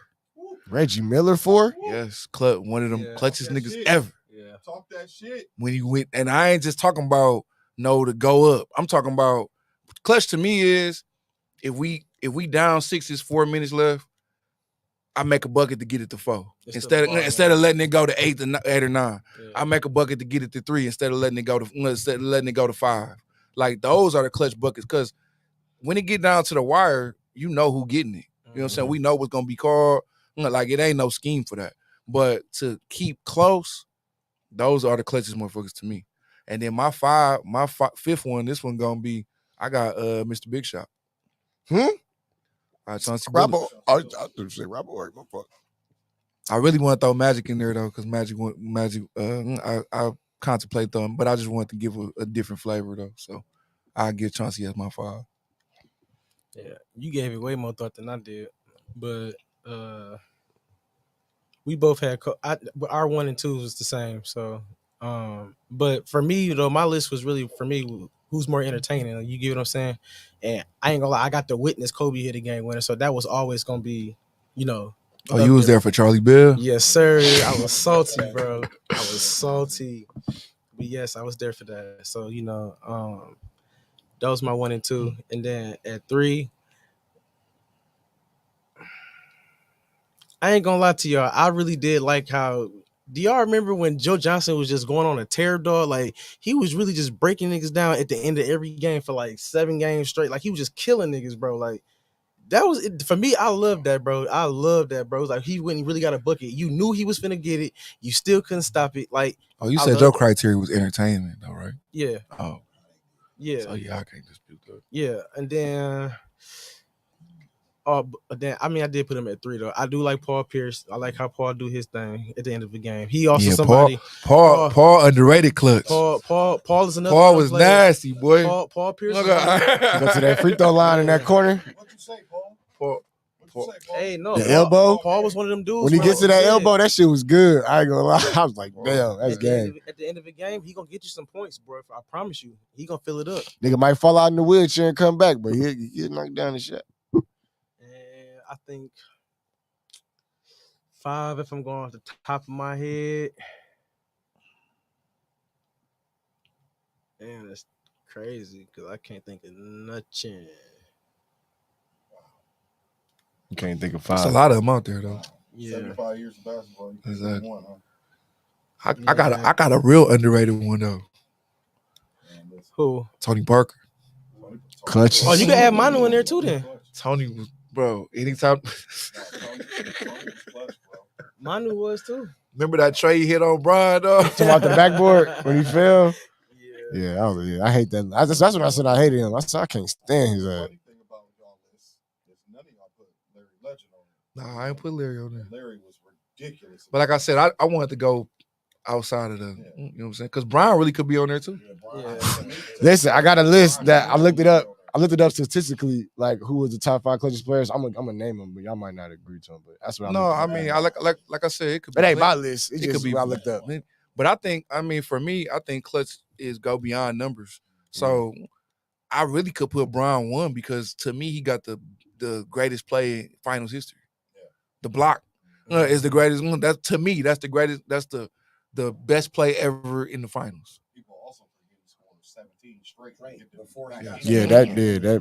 Reggie Miller 4? Yes, one of them Yeah. clutchest That niggas shit. ever. Yeah. Talk that shit. When he went, and I ain't just talking about to go up. I'm talking about clutch to me is if we down 6, it's 4 minutes left. I make a bucket to get it to 4 It's instead the ball, of letting it go to 8 or 9. Yeah. I make a bucket to get it to 3 instead of letting it go to 5. Like those are the clutch buckets because when it get down to the wire, you know who getting it. You know what I'm saying? We know what's gonna be called. Like it ain't no scheme for that. But to keep close, those are the clutchest motherfuckers to me. And then my fifth one, this one gonna be I got Mr. Big Shot. All right, Chauncey Billups. I didn't say Robert Ory, my fuck. I really want to throw Magic in there though, because Magic. I contemplate them, but I just want to give a different flavor though. So I give Chauncey as my 5. Yeah, you gave it way more thought than I did, but we both had our 1 and 2 was the same. So, but for me though, my list was really for me who's more entertaining. You get what I'm saying? And I ain't gonna lie, I got to witness Kobe hit a game winner, so that was always gonna be, Oh, you was there for Charlie Bell? Yes, sir. I was salty, bro. I was salty. But yes, I was there for that. So, that was my 1 and 2. And then at 3, I ain't gonna lie to y'all. I really did like how. Do y'all remember when Joe Johnson was just going on a tear, dog? Like he was really just breaking niggas down at the end of every game for like 7 games straight. Like he was just killing niggas, bro. Like That was it. For me. I love that, bro. I love that, bro. It's like he went and really got a bucket. You knew he was finna get it. You still couldn't stop it. Like, Oh, you I said love your that. criteria was entertainment, though, right? Yeah, Oh, yeah, so yeah, I can't dispute that. yeah. And then, but then I mean, I did put him at 3 though. I do like Paul Pierce. I like how Paul do his thing at the end of the game. He also Yeah, somebody. Paul underrated clutch. Paul is another. Paul was nasty, boy. Paul Pierce. Look Go to that free throw line in that corner. What you say, Paul? Paul. What you say, Paul? Hey, no. The elbow? Paul was one of them dudes. When he bro. gets to that Yeah. elbow, that shit was good. I ain't gonna lie. I was like, damn, that's game. At the end of the game, he gonna get you some points, bro. I promise you, he gonna fill it up. Nigga might fall out in the wheelchair and come back, but he'll get knocked down the shot. And I think 5, if I'm going off the top of my head. Man, that's crazy because I can't think of nothing. You can't think of There's 5. a lot of them out there, though. Yeah. 75 years of basketball. You Exactly. won, huh? I got a real underrated one though. Man, listen. Who? Tony Parker. Clutch. Oh, you can add Manu in there too then. Tony was, bro. Anytime. Manu was too. Remember that tray he hit on Brian, though? Talking about the backboard when he fell. Yeah. I hate that. That's what I said. I hated him. I said I can't stand his ass. Funny thing about y'all is none of y'all put Larry Legend on it. Nah, I ain't put Larry on there. Larry was ridiculous. But like I said, I wanted to go outside of the, you know what I'm saying? Because Brian really could be on there too. Listen, I got a list that I looked it up. I looked it up statistically, like who was the top 5 clutchest players. I'm gonna name them, but y'all might not agree to them. But that's what. No, I mean, I like I said, it could be. It ain't my list. It It just could be what I looked up. But I think, for me, I think clutch is go beyond numbers. So I really could put Brian 1 because to me, he got the greatest play in finals history. Yeah. The block is the greatest one. That to me, that's the greatest. That's the best play ever in the finals. People also forget he scored 17 straight. Before that. Yeah, that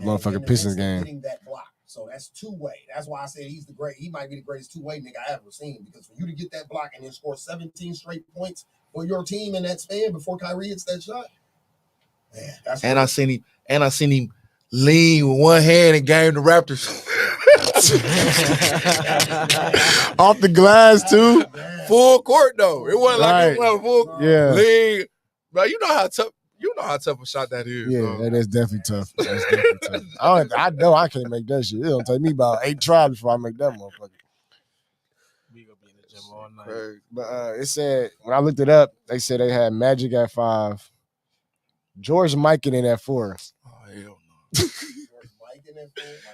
motherfucking Pistons game. Getting that block. So that's 2-way. That's why I said he's he might be the greatest 2-way nigga I ever seen. Because for you to get that block and then score 17 straight points for your team in that span before Kyrie hits that shot, man, that's And I seen him lean with one hand and game the Raptors. Off the glass too. Full court though. It wasn't like it Right. was full Yeah. lean. Bro, you know how tough a shot that is. Yeah, bro. that is definitely tough. That's definitely tough. I know I can't make that shit. It don't take me about 8 tries before I make that motherfucker. We gonna be in the gym all night. Crazy. But it said when I looked it up, they said they had Magic at 5, George Mikan at 4. Oh hell no.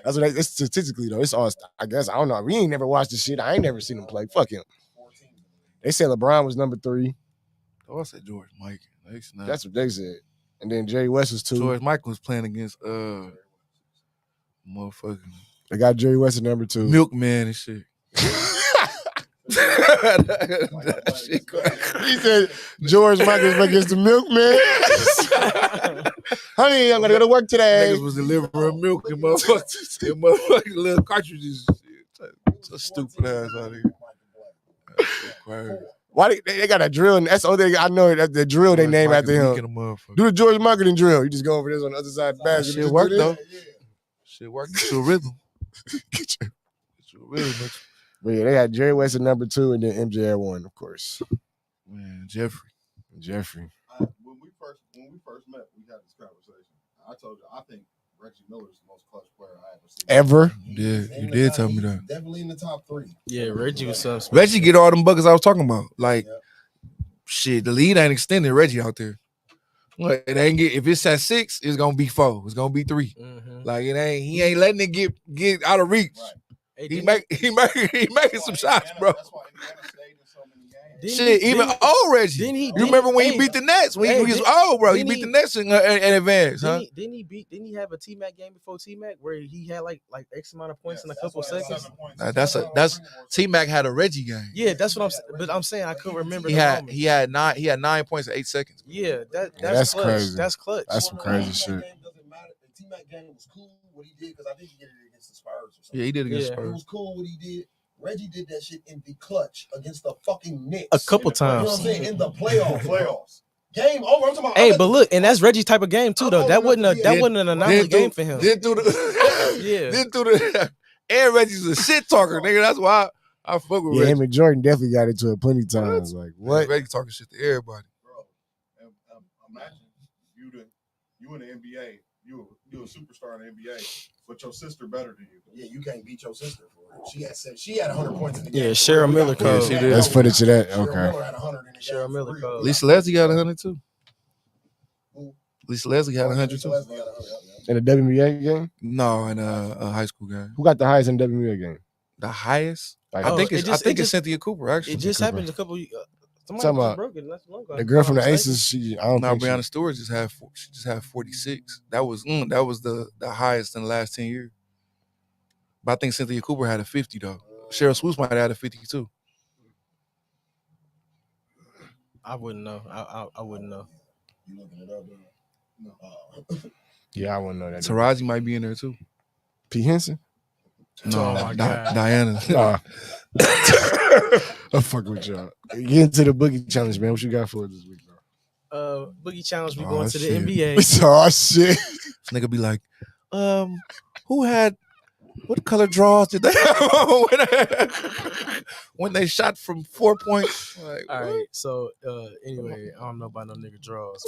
That's what it's statistically though. It's all I guess I don't know. We ain't never watched this shit. I ain't never seen him play. Fuck him. They said LeBron was number 3. Oh, I said George Mikan. That's what they said. And then Jerry West was 2. George Mikan was playing against motherfucking They got Jerry West at number 2. Milkman and shit. That shit crazy. He said George Michael's against the milkman. Honey, I'm gonna go to work today. Niggas was delivering milk and motherfucking little cartridges. So stupid ass out of here. That shit crazy. Why they got a drill? And that's all they. I know that the drill they name after him. Do the George Michael drill. You just go over this on the other side of the basket. Shit worked though. Shit worked. Get your rhythm. Get your rhythm. But yeah, they had Jerry West at number 2 and then MJ at 1, of course. Man, Jeffrey. When we first met, we had this conversation. I told you I think Reggie Miller is the most clutch player I ever seen. Ever? You did tell me that. Definitely in the top 3. Yeah, Reggie was something. Reggie get all them buckets I was talking about. Like, shit, the lead ain't extended. Reggie out there. Like, it ain't get if it's at 6, it's gonna be 4. It's gonna be 3. Mm-hmm. Like it ain't. He ain't letting it get out of reach. Right. Hey, He making some shots, bro. That's why Indiana stayed in so many games. Didn't Shit, he- even didn't- old Reggie. didn't he- You remember when he hey, beat the Nets? When hey, he was didn't- old, bro. He didn't beat he- the Nets in advance, huh? Didn't he have a T-Mac game before T-Mac where he had like X amount of points in a couple seconds? That's T-Mac had a Reggie game. Yeah, that's what I'm saying. But I'm saying I couldn't remember. He the had moment. he had 9 points in 8 seconds. Yeah, that's That's clutch. crazy. That's clutch. That's some crazy shit. Doesn't matter. The T-Mac game was cool what he did because I think he did it against the Spurs or something. Yeah, he did against Yeah. It Spurs. was cool what he did. Reggie did that shit in the clutch against the fucking Knicks. A couple You know what I'm times. saying? In the playoffs. Game over. I'm talking about. Hey, but look, and that's Reggie type of game too, though. That wasn't an anomaly Then game for him. Then through the Yeah. then through the And Reggie's a shit talker, nigga. That's why I fuck with Yeah, Reggie. him and Jordan definitely got into it plenty of times. Like, what? Reggie talking shit to everybody. Bro, imagine you in the NBA, you a superstar in the NBA, but your sister better than you. Yeah, you can't beat your sister for it. She had 100 points in the game. Yeah, Cheryl Miller We got code. she did. That's footage of that. Cheryl Okay. Miller had 100 in the Cheryl game. Miller For real. code. Lisa Leslie got 100 too. Who? Lisa Leslie had 100 too. Leslie got 100. In the WNBA game? No, in a high school game. Who got the highest in the WNBA game? The highest? Like, I think it it's just- it just- Cynthia Cooper actually. It just Cooper. happened a couple. Somebody Talking just about broke it. Not too long ago. the girl from the If I'm mistaken. Aces, I don't No, think Brianna Stewart just had 46. That was the highest in the last 10 years. But I think Cynthia Cooper had a 50 though. Cheryl Swoops might have had a 52. I wouldn't know. I wouldn't know. You looking it up, bro? No. Yeah, I wouldn't know that. Taraji might be in there too. P. Henson? No, Oh my God. Diana. Nah. I'm fucking with y'all. Get into the boogie challenge, man. What you got for us this week, bro? Boogie challenge. We Oh, going to the shit. NBA. Oh shit. This nigga be like, what color draws did they have when they shot from 4 points? Like, All right. So anyway, I don't know about no nigga draws.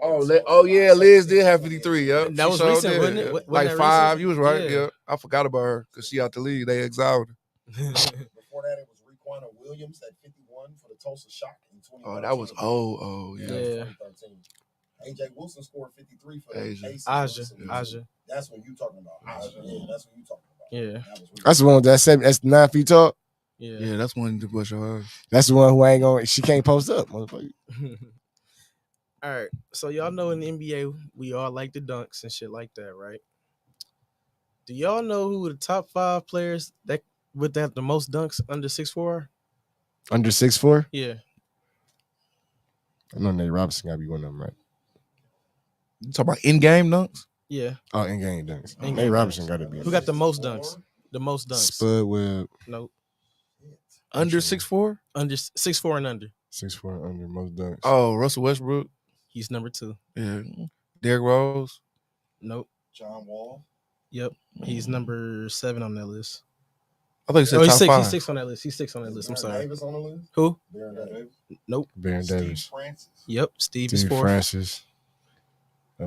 Oh yeah, Liz did have 53. Yep. That was She sure recent, did, wasn't it? yeah. Wasn't Like that 5. recent? You was right. Yeah. Yeah. I forgot about her because she out the league. They exiled her. Before that, it was Raquana Williams at 51 for the Tulsa Shock in 2013. Oh, that was yeah. Yeah. 2013. AJ Wilson scored 53 for the Asia. Aces. Aja. That's what you talking about. Aja. Yeah, that's what you talking about. Yeah. That was really That's the one with that's 9 feet tall. Yeah. Yeah, that's one to push her. That's the one who ain't going. She can't post up, motherfucker. All right. So y'all know in the NBA we all like the dunks and shit like that, right? Do y'all know who the top 5 players that would have the most dunks under 6'4"? Under 6'4"? Yeah. I know Nate Robinson gotta be one of them, right? You talk about in-game dunks? Yeah. Oh, in game dunks. In-game Nate Robinson dunks. gotta be. Who got the most dunks? The most dunks. Spud Webb, Nope. Under 6'4"? Under 6'4" and under. 6'4" under most dunks. Oh, Russell Westbrook. He's number 2. Yeah. Derrick Rose. Nope. John Wall. Yep. He's number 7 on that list. I thought you said Oh, he's top 6. 5. He's 6 on that list. He's 6 on that list. I'm Baron sorry. Davis on the list? Who? Baron Davis. Nope. Baron Steve Davis, Francis. Yep. Steve is Steve 4th. Francis.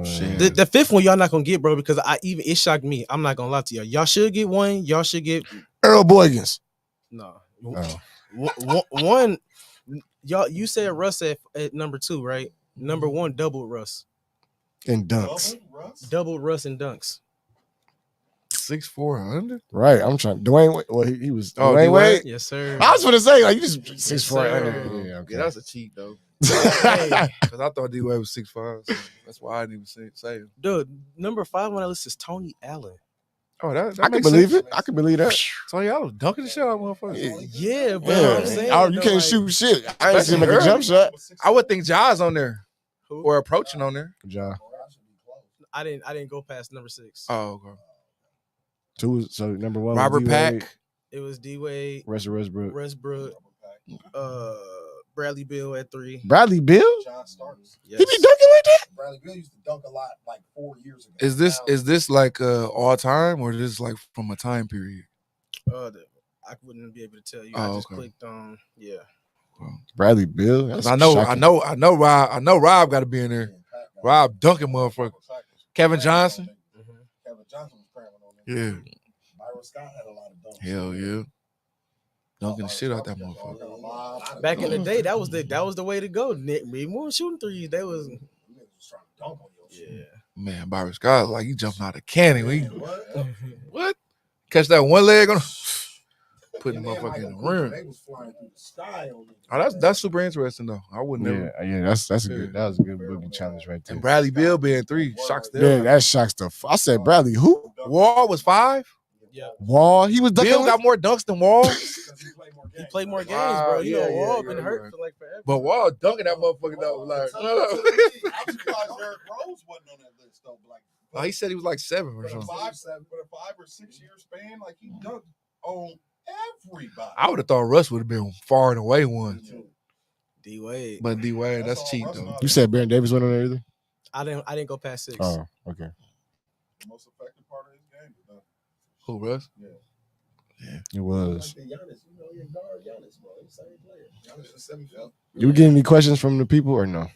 Shit. The 5th one y'all not gonna get, bro, because it shocked me. I'm not gonna lie to y'all. Y'all should get one. Y'all should get Earl Boykins. no. Oh. One. Y'all, you said Russ at number 2, right? Number 1 doubled Russ. And dunks. Russ. Doubled Russ and dunks. 6'4" under? Right. I'm trying. Dwayne Wade. Well, he was Oh, Dwayne Dwayne? Wade. Yes, sir. I was gonna say, like, you just 6'4" sir. under. Yeah, okay. Yeah, that's a cheat though. Hey, Because I thought D-Wade was 6'5", so that's why I didn't even say him. dude, number 5 on that list is Tony Allen. Oh, that I can makes believe sense. it. I can believe that. Tony Allen dunking the shit out of motherfuckers. Yeah, but Yeah. I'm saying Oh, you though, can't like, shoot shit. I ain't seen him make a Especially jump shot. I would think Ja's on there Who? or approaching on there. Ja. I didn't go past number 6. Oh, okay. 2. So number 1. Robert was D-Wade, It was D Wade, Russell Westbrook. Westbrook, Bradley Beal at 3. Bradley Beal. John Starks. Yes. He be dunking like that. Bradley Beal used to dunk a lot like 4 years ago. Is this Now- like all time or is this like from a time period? I wouldn't be able to tell you. Oh, I just okay. clicked on. Yeah. Bradley Beal. 'Cause That's I know shocking. Rob got to be in there. Rob dunking motherfucker. Kevin Johnson. Kevin Johnson was cramming on Yeah. them. Byron Scott had a lot of dunks. Hell yeah. Dunking the shit out that motherfucker. Back in the day, that was the way to go. Nick, we weren't shooting threes. They was Niggas was trying to dunk on your shit. yeah. Man, Byron Scott, like he jumping out of cannon. What? What? Catch that one leg on putting the And then motherfucker in the Michael Cooper, rim. They was flying through the sky on them. Oh, that's super interesting though. I would never. Yeah, that's a Yeah. good. That was a good boogie challenge right there. And Bradley Beal being 3 shocks Yeah, there. that shocks the. I said Bradley who? Wall was 5. Yeah. Wall. He was dunking. Bill got more dunks than Wall, He played more games, Wow, bro. You yeah, know, Wall yeah, been you're hurt right. for like forever. but Wall dunking that motherfucker though. Like, I'm surprised Derrick Rose wasn't on that list though. Like, oh, he said he was like 7 or but a something. 5 or 6 year span, like he dunked on everybody. I would have thought Russ would have been far and away one, D Wade. but D Wade, that's all cheap Russ though. knows. You said Baron Davis went on there either. I didn't go past 6. Oh, okay. the most effective part of his game. Who, Russ? Yeah. It was. Like the Giannis, you know, your guard Giannis, bro. He's the same player. Giannis is 7 feet. You getting any questions from the people or no? Oh,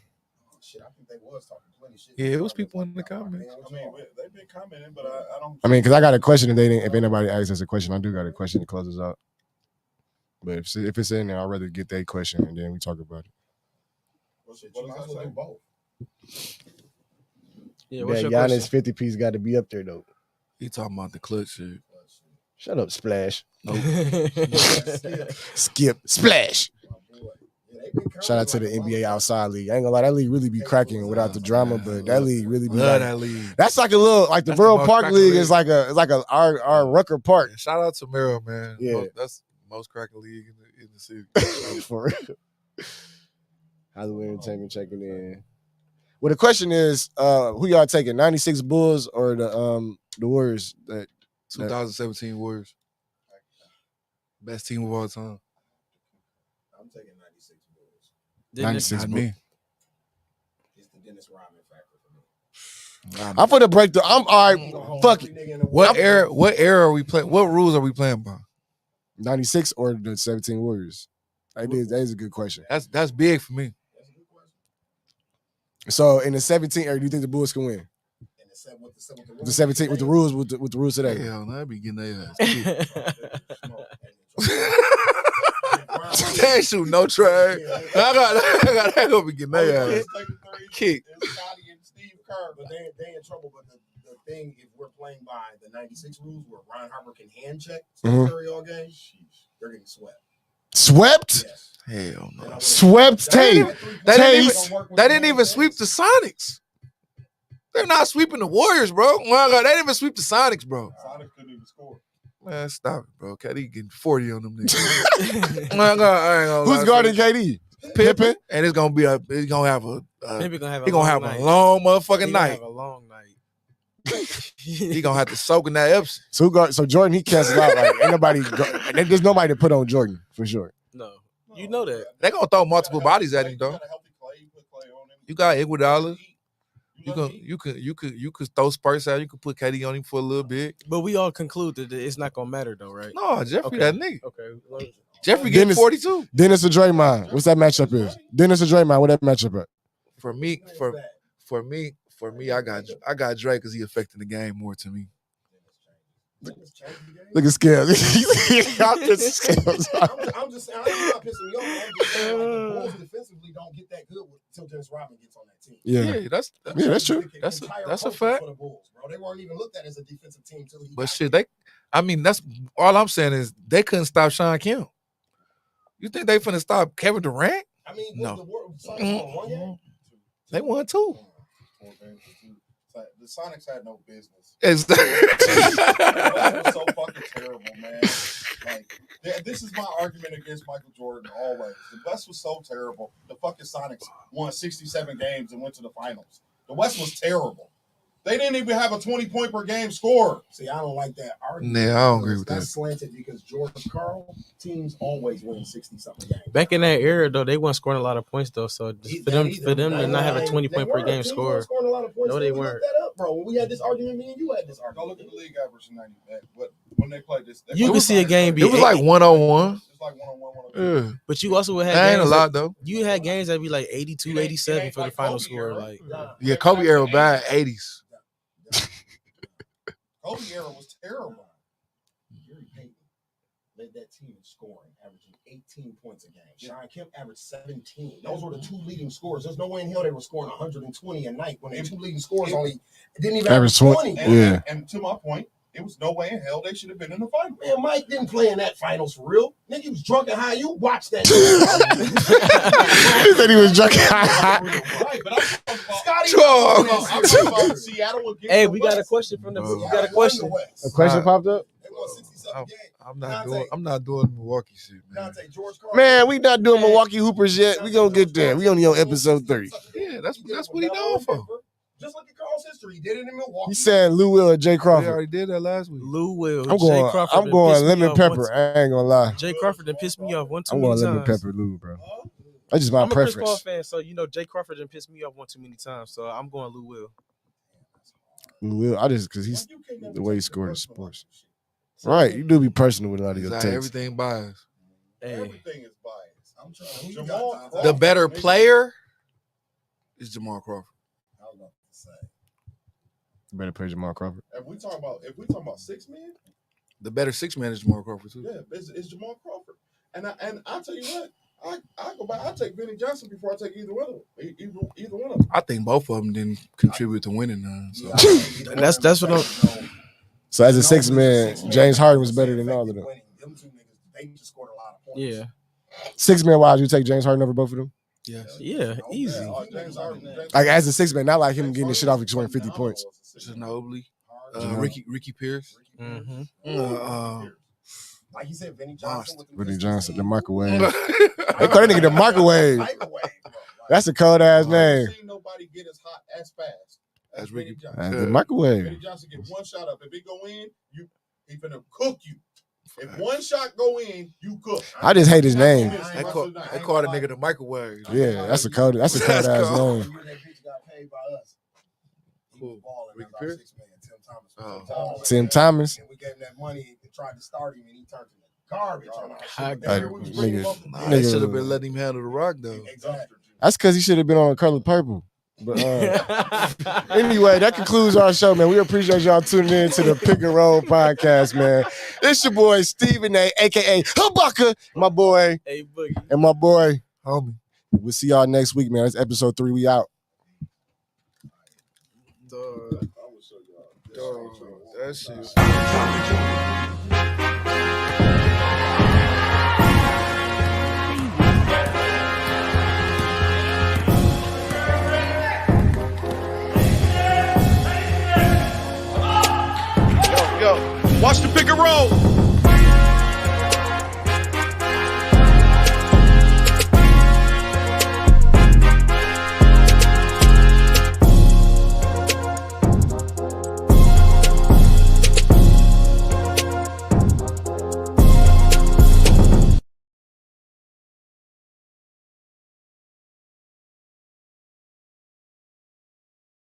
shit, I think they was talking plenty shit. Yeah, it was people in the comments. I mean, they've been commenting, but I don't. I mean, because I got a question. If anybody asks us a question, I do got a question to close us out. But if it's in there, I'd rather get that question and then we talk about it. What does that say? Both. Yeah, what's That your Giannis question? 50 piece got to be up there though. He talking about the clutch shit. Shut up, Splash. Yeah, Skip, Splash. my boy. Yeah, they been Shout out to the counting like NBA a outside league. I ain't gonna lie, that league really be cracking without the drama, but that league really be. Love Like, that league. that's like a little like the That's the Borough most Park cracking League league. is like our Rucker Park. Yeah, shout out to Merrill, man. Yeah. That's the most cracking league in the city. For real. Hollywood Entertainment checking in. Well, the question is, who y'all taking? 96 Bulls or the Warriors? 2017 Warriors. Best team of all time. I'm taking 96 Bulls. 96 Not Bulls. me. It's the Dennis Rodman factor for me. I'm for the break. I'm all right. Fuck it. What era are we playing? What rules are we playing by? 96 or the 17 Warriors? That is a good question. That's big for me. That's a good question. So in the 17 era, do you think the Bulls can win? And With the 17 with the rules with the rules today. Hell, no, I be getting their ass kicked. They They ain't shoot no try. I got be getting their ass kicked. It's Scotty and Steve Kerr, but they in trouble. But the thing, if we're playing by the 96 rules where Ron Harper can hand check Steph Curry all game, they're getting swept. Swept? Yes. Hell no. Swept tape. They Taste. didn't even sweep the Sonics. They're not sweeping the Warriors, bro. My God, they didn't even sweep the Sonics, bro. Sonic couldn't even score. Man, stop it, bro. KD getting 40 on them niggas. My God, I ain't gonna Who's lie, guarding bro. KD? Pippen, and it's gonna have Maybe gonna have he gonna have a long motherfucking He gonna night. have a long night. He gonna have to soak in that Epsom. So Jordan, he canceled out. Like ain't nobody. There's nobody to put on Jordan for sure. No, you know that. They gonna throw multiple bodies at him though. You got a healthy Clay, you put Clay on him. You got Iguodala. You let him eat. You could throw Spurs out. You could put KD on him for a little bit. But we all concluded that it's not gonna matter though, right? No, Jeffrey, Okay. that nigga. Okay. Jeffrey getting Dennis- 42. Dennis or Draymond? What's that matchup is? Dennis or Draymond? What that matchup at? For me, I got Dre because he affecting the game more to me. Look at Scales. I'm just Scales. I'm just saying, I'm not pissing me off. I'm just saying, like, the Bulls defensively don't get that good until Dennis Rodman gets on that team. Yeah, that's true. That's Entire a culture fact. For the Bulls, bro. They weren't even looked at as a defensive team until he But got shit, that's all I'm saying is they couldn't stop Sean Kemp. You think they finna stop Kevin Durant? I mean, No. the Sonics won one game? They won two. 4 games to 2. The Sonics had no business. It's- The West was so fucking terrible, man. Like, this is my argument against Michael Jordan always. The West was so terrible. The fucking Sonics won 67 games and went to the finals. The West was terrible. They didn't even have a 20-point per game score. See, I don't like that argument. Nah, I don't agree because with that's that. slanted because George Karl teams always win 60-something games. Back in that era though, they weren't scoring a lot of points though. So just for them to not have a 20-point per game score. Scoring a lot of points. No, they We looked weren't. that up, bro. When we had this argument, me and you had this Go argument. look at the league average in 90. When they played this, You can see a game be It was like 101. It's like 1-on-1. Yeah. But you also would have That ain't a games lot though. you had games that be like 82, 87 for the like final Kobe score. era. Like Yeah, Kobe era bad 80s. Kobe era was terrible. Gary Payton led that team in scoring, averaging 18 points a game. Sean Kemp averaged 17. Those were the two leading scorers. There's no way in hell they were scoring 120 a night when the two leading scorers only didn't even average 20. Yeah. And to my point, it was no way in hell they should have been in the final. Man, Mike didn't play in that finals for real. Nigga, he was drunk and high. You watched that. He said he was drunk. Right, but I'm talking about Scotty. I'm talking about Seattle against hey, the we got a West. question from the Bro. we got a question. A question popped up. They won 67 games. I'm not doing Milwaukee shit, man. Dante, George Karl. Man, we not doing Milwaukee Hoopers yet. We gonna get there. We only on episode 3. Yeah, that's what he known for. Just look at Carl's history. He did it in Milwaukee. He said Lou Will or Jay We Crawford. already did that last week. Lou Will. I'm Jay going. Crawford I'm done going pissed me lemon off pepper. once- I ain't gonna lie. Jay Crawford done pissed me off one too I'm many going lemon times. pepper Lou, bro. That's just my I'm a Chris Paul preference. fan, so you know Jay Crawford done pissed me off one too many times. So I'm going Lou Will. Will, I just because he's Like, you can't never the way he take scored in personal sports. shit. Right, you do be personal with a lot of your Exactly. takes. Everything biased. Hey, Everything is biased. I'm trying. Who you Jamal got? Crawford. The better player is Jamal Crawford. I was about to say. You better play Jamal Crawford. If we talking about 6 men, The better six man is Jamal Crawford too. yeah, it's Jamal Crawford. And I tell you what, I go back. I take Vinny Johnson before I take either one of them. Either one of them. I think both of them didn't contribute to winning. So. Yeah, that's what I'm. So as a six man, James Harden was better than all of them. Them two niggas, they just scored a lot of points. Yeah. 6 man wise, you take James Harden over both of them? Yes. Yeah, easy. James Harden. Like as a 6 man, not like him getting the shit off and scoring 50 points. Ginobili, Ginobili. Ricky Pierce. Mm-hmm. Like he said, Vinny Johnson. With the Vinny Pistons Johnson, the team. microwave. They call that nigga the microwave. Microwave, bro. Like, That's a cold ass I've never name. seen nobody get as hot as fast as As Vinny Ricky- Johnson. The Vinny microwave. Johnson get one shot up. If it go in, he finna cook you. If one shot go in, you cook. I just hate his name. They call a nigga the microwave. Yeah, that's a cold ass That's name. the year that bitch got paid by us. He was Who? balling Ricky as our Pierce? 6 man, Tim Thomas. Oh. Tim Thomas. And we gave him that money and tried to start him, and he turned into garbage on our Hot shit. That year we was bringing him nigga. up to Nah, big. they Nigga. should have been letting him handle the rock though. Exactly. That's because he should have been on Color Purple. But anyway, that concludes our show, man. We appreciate y'all tuning in to the Pick and Roll podcast, man. It's your boy Stephen A, aka Hubaka, my boy, Hey, Boogie. and my boy. Homie. We'll see y'all next week, man. It's episode 3. We out. Dog, that shit. Yo, watch the pick and roll.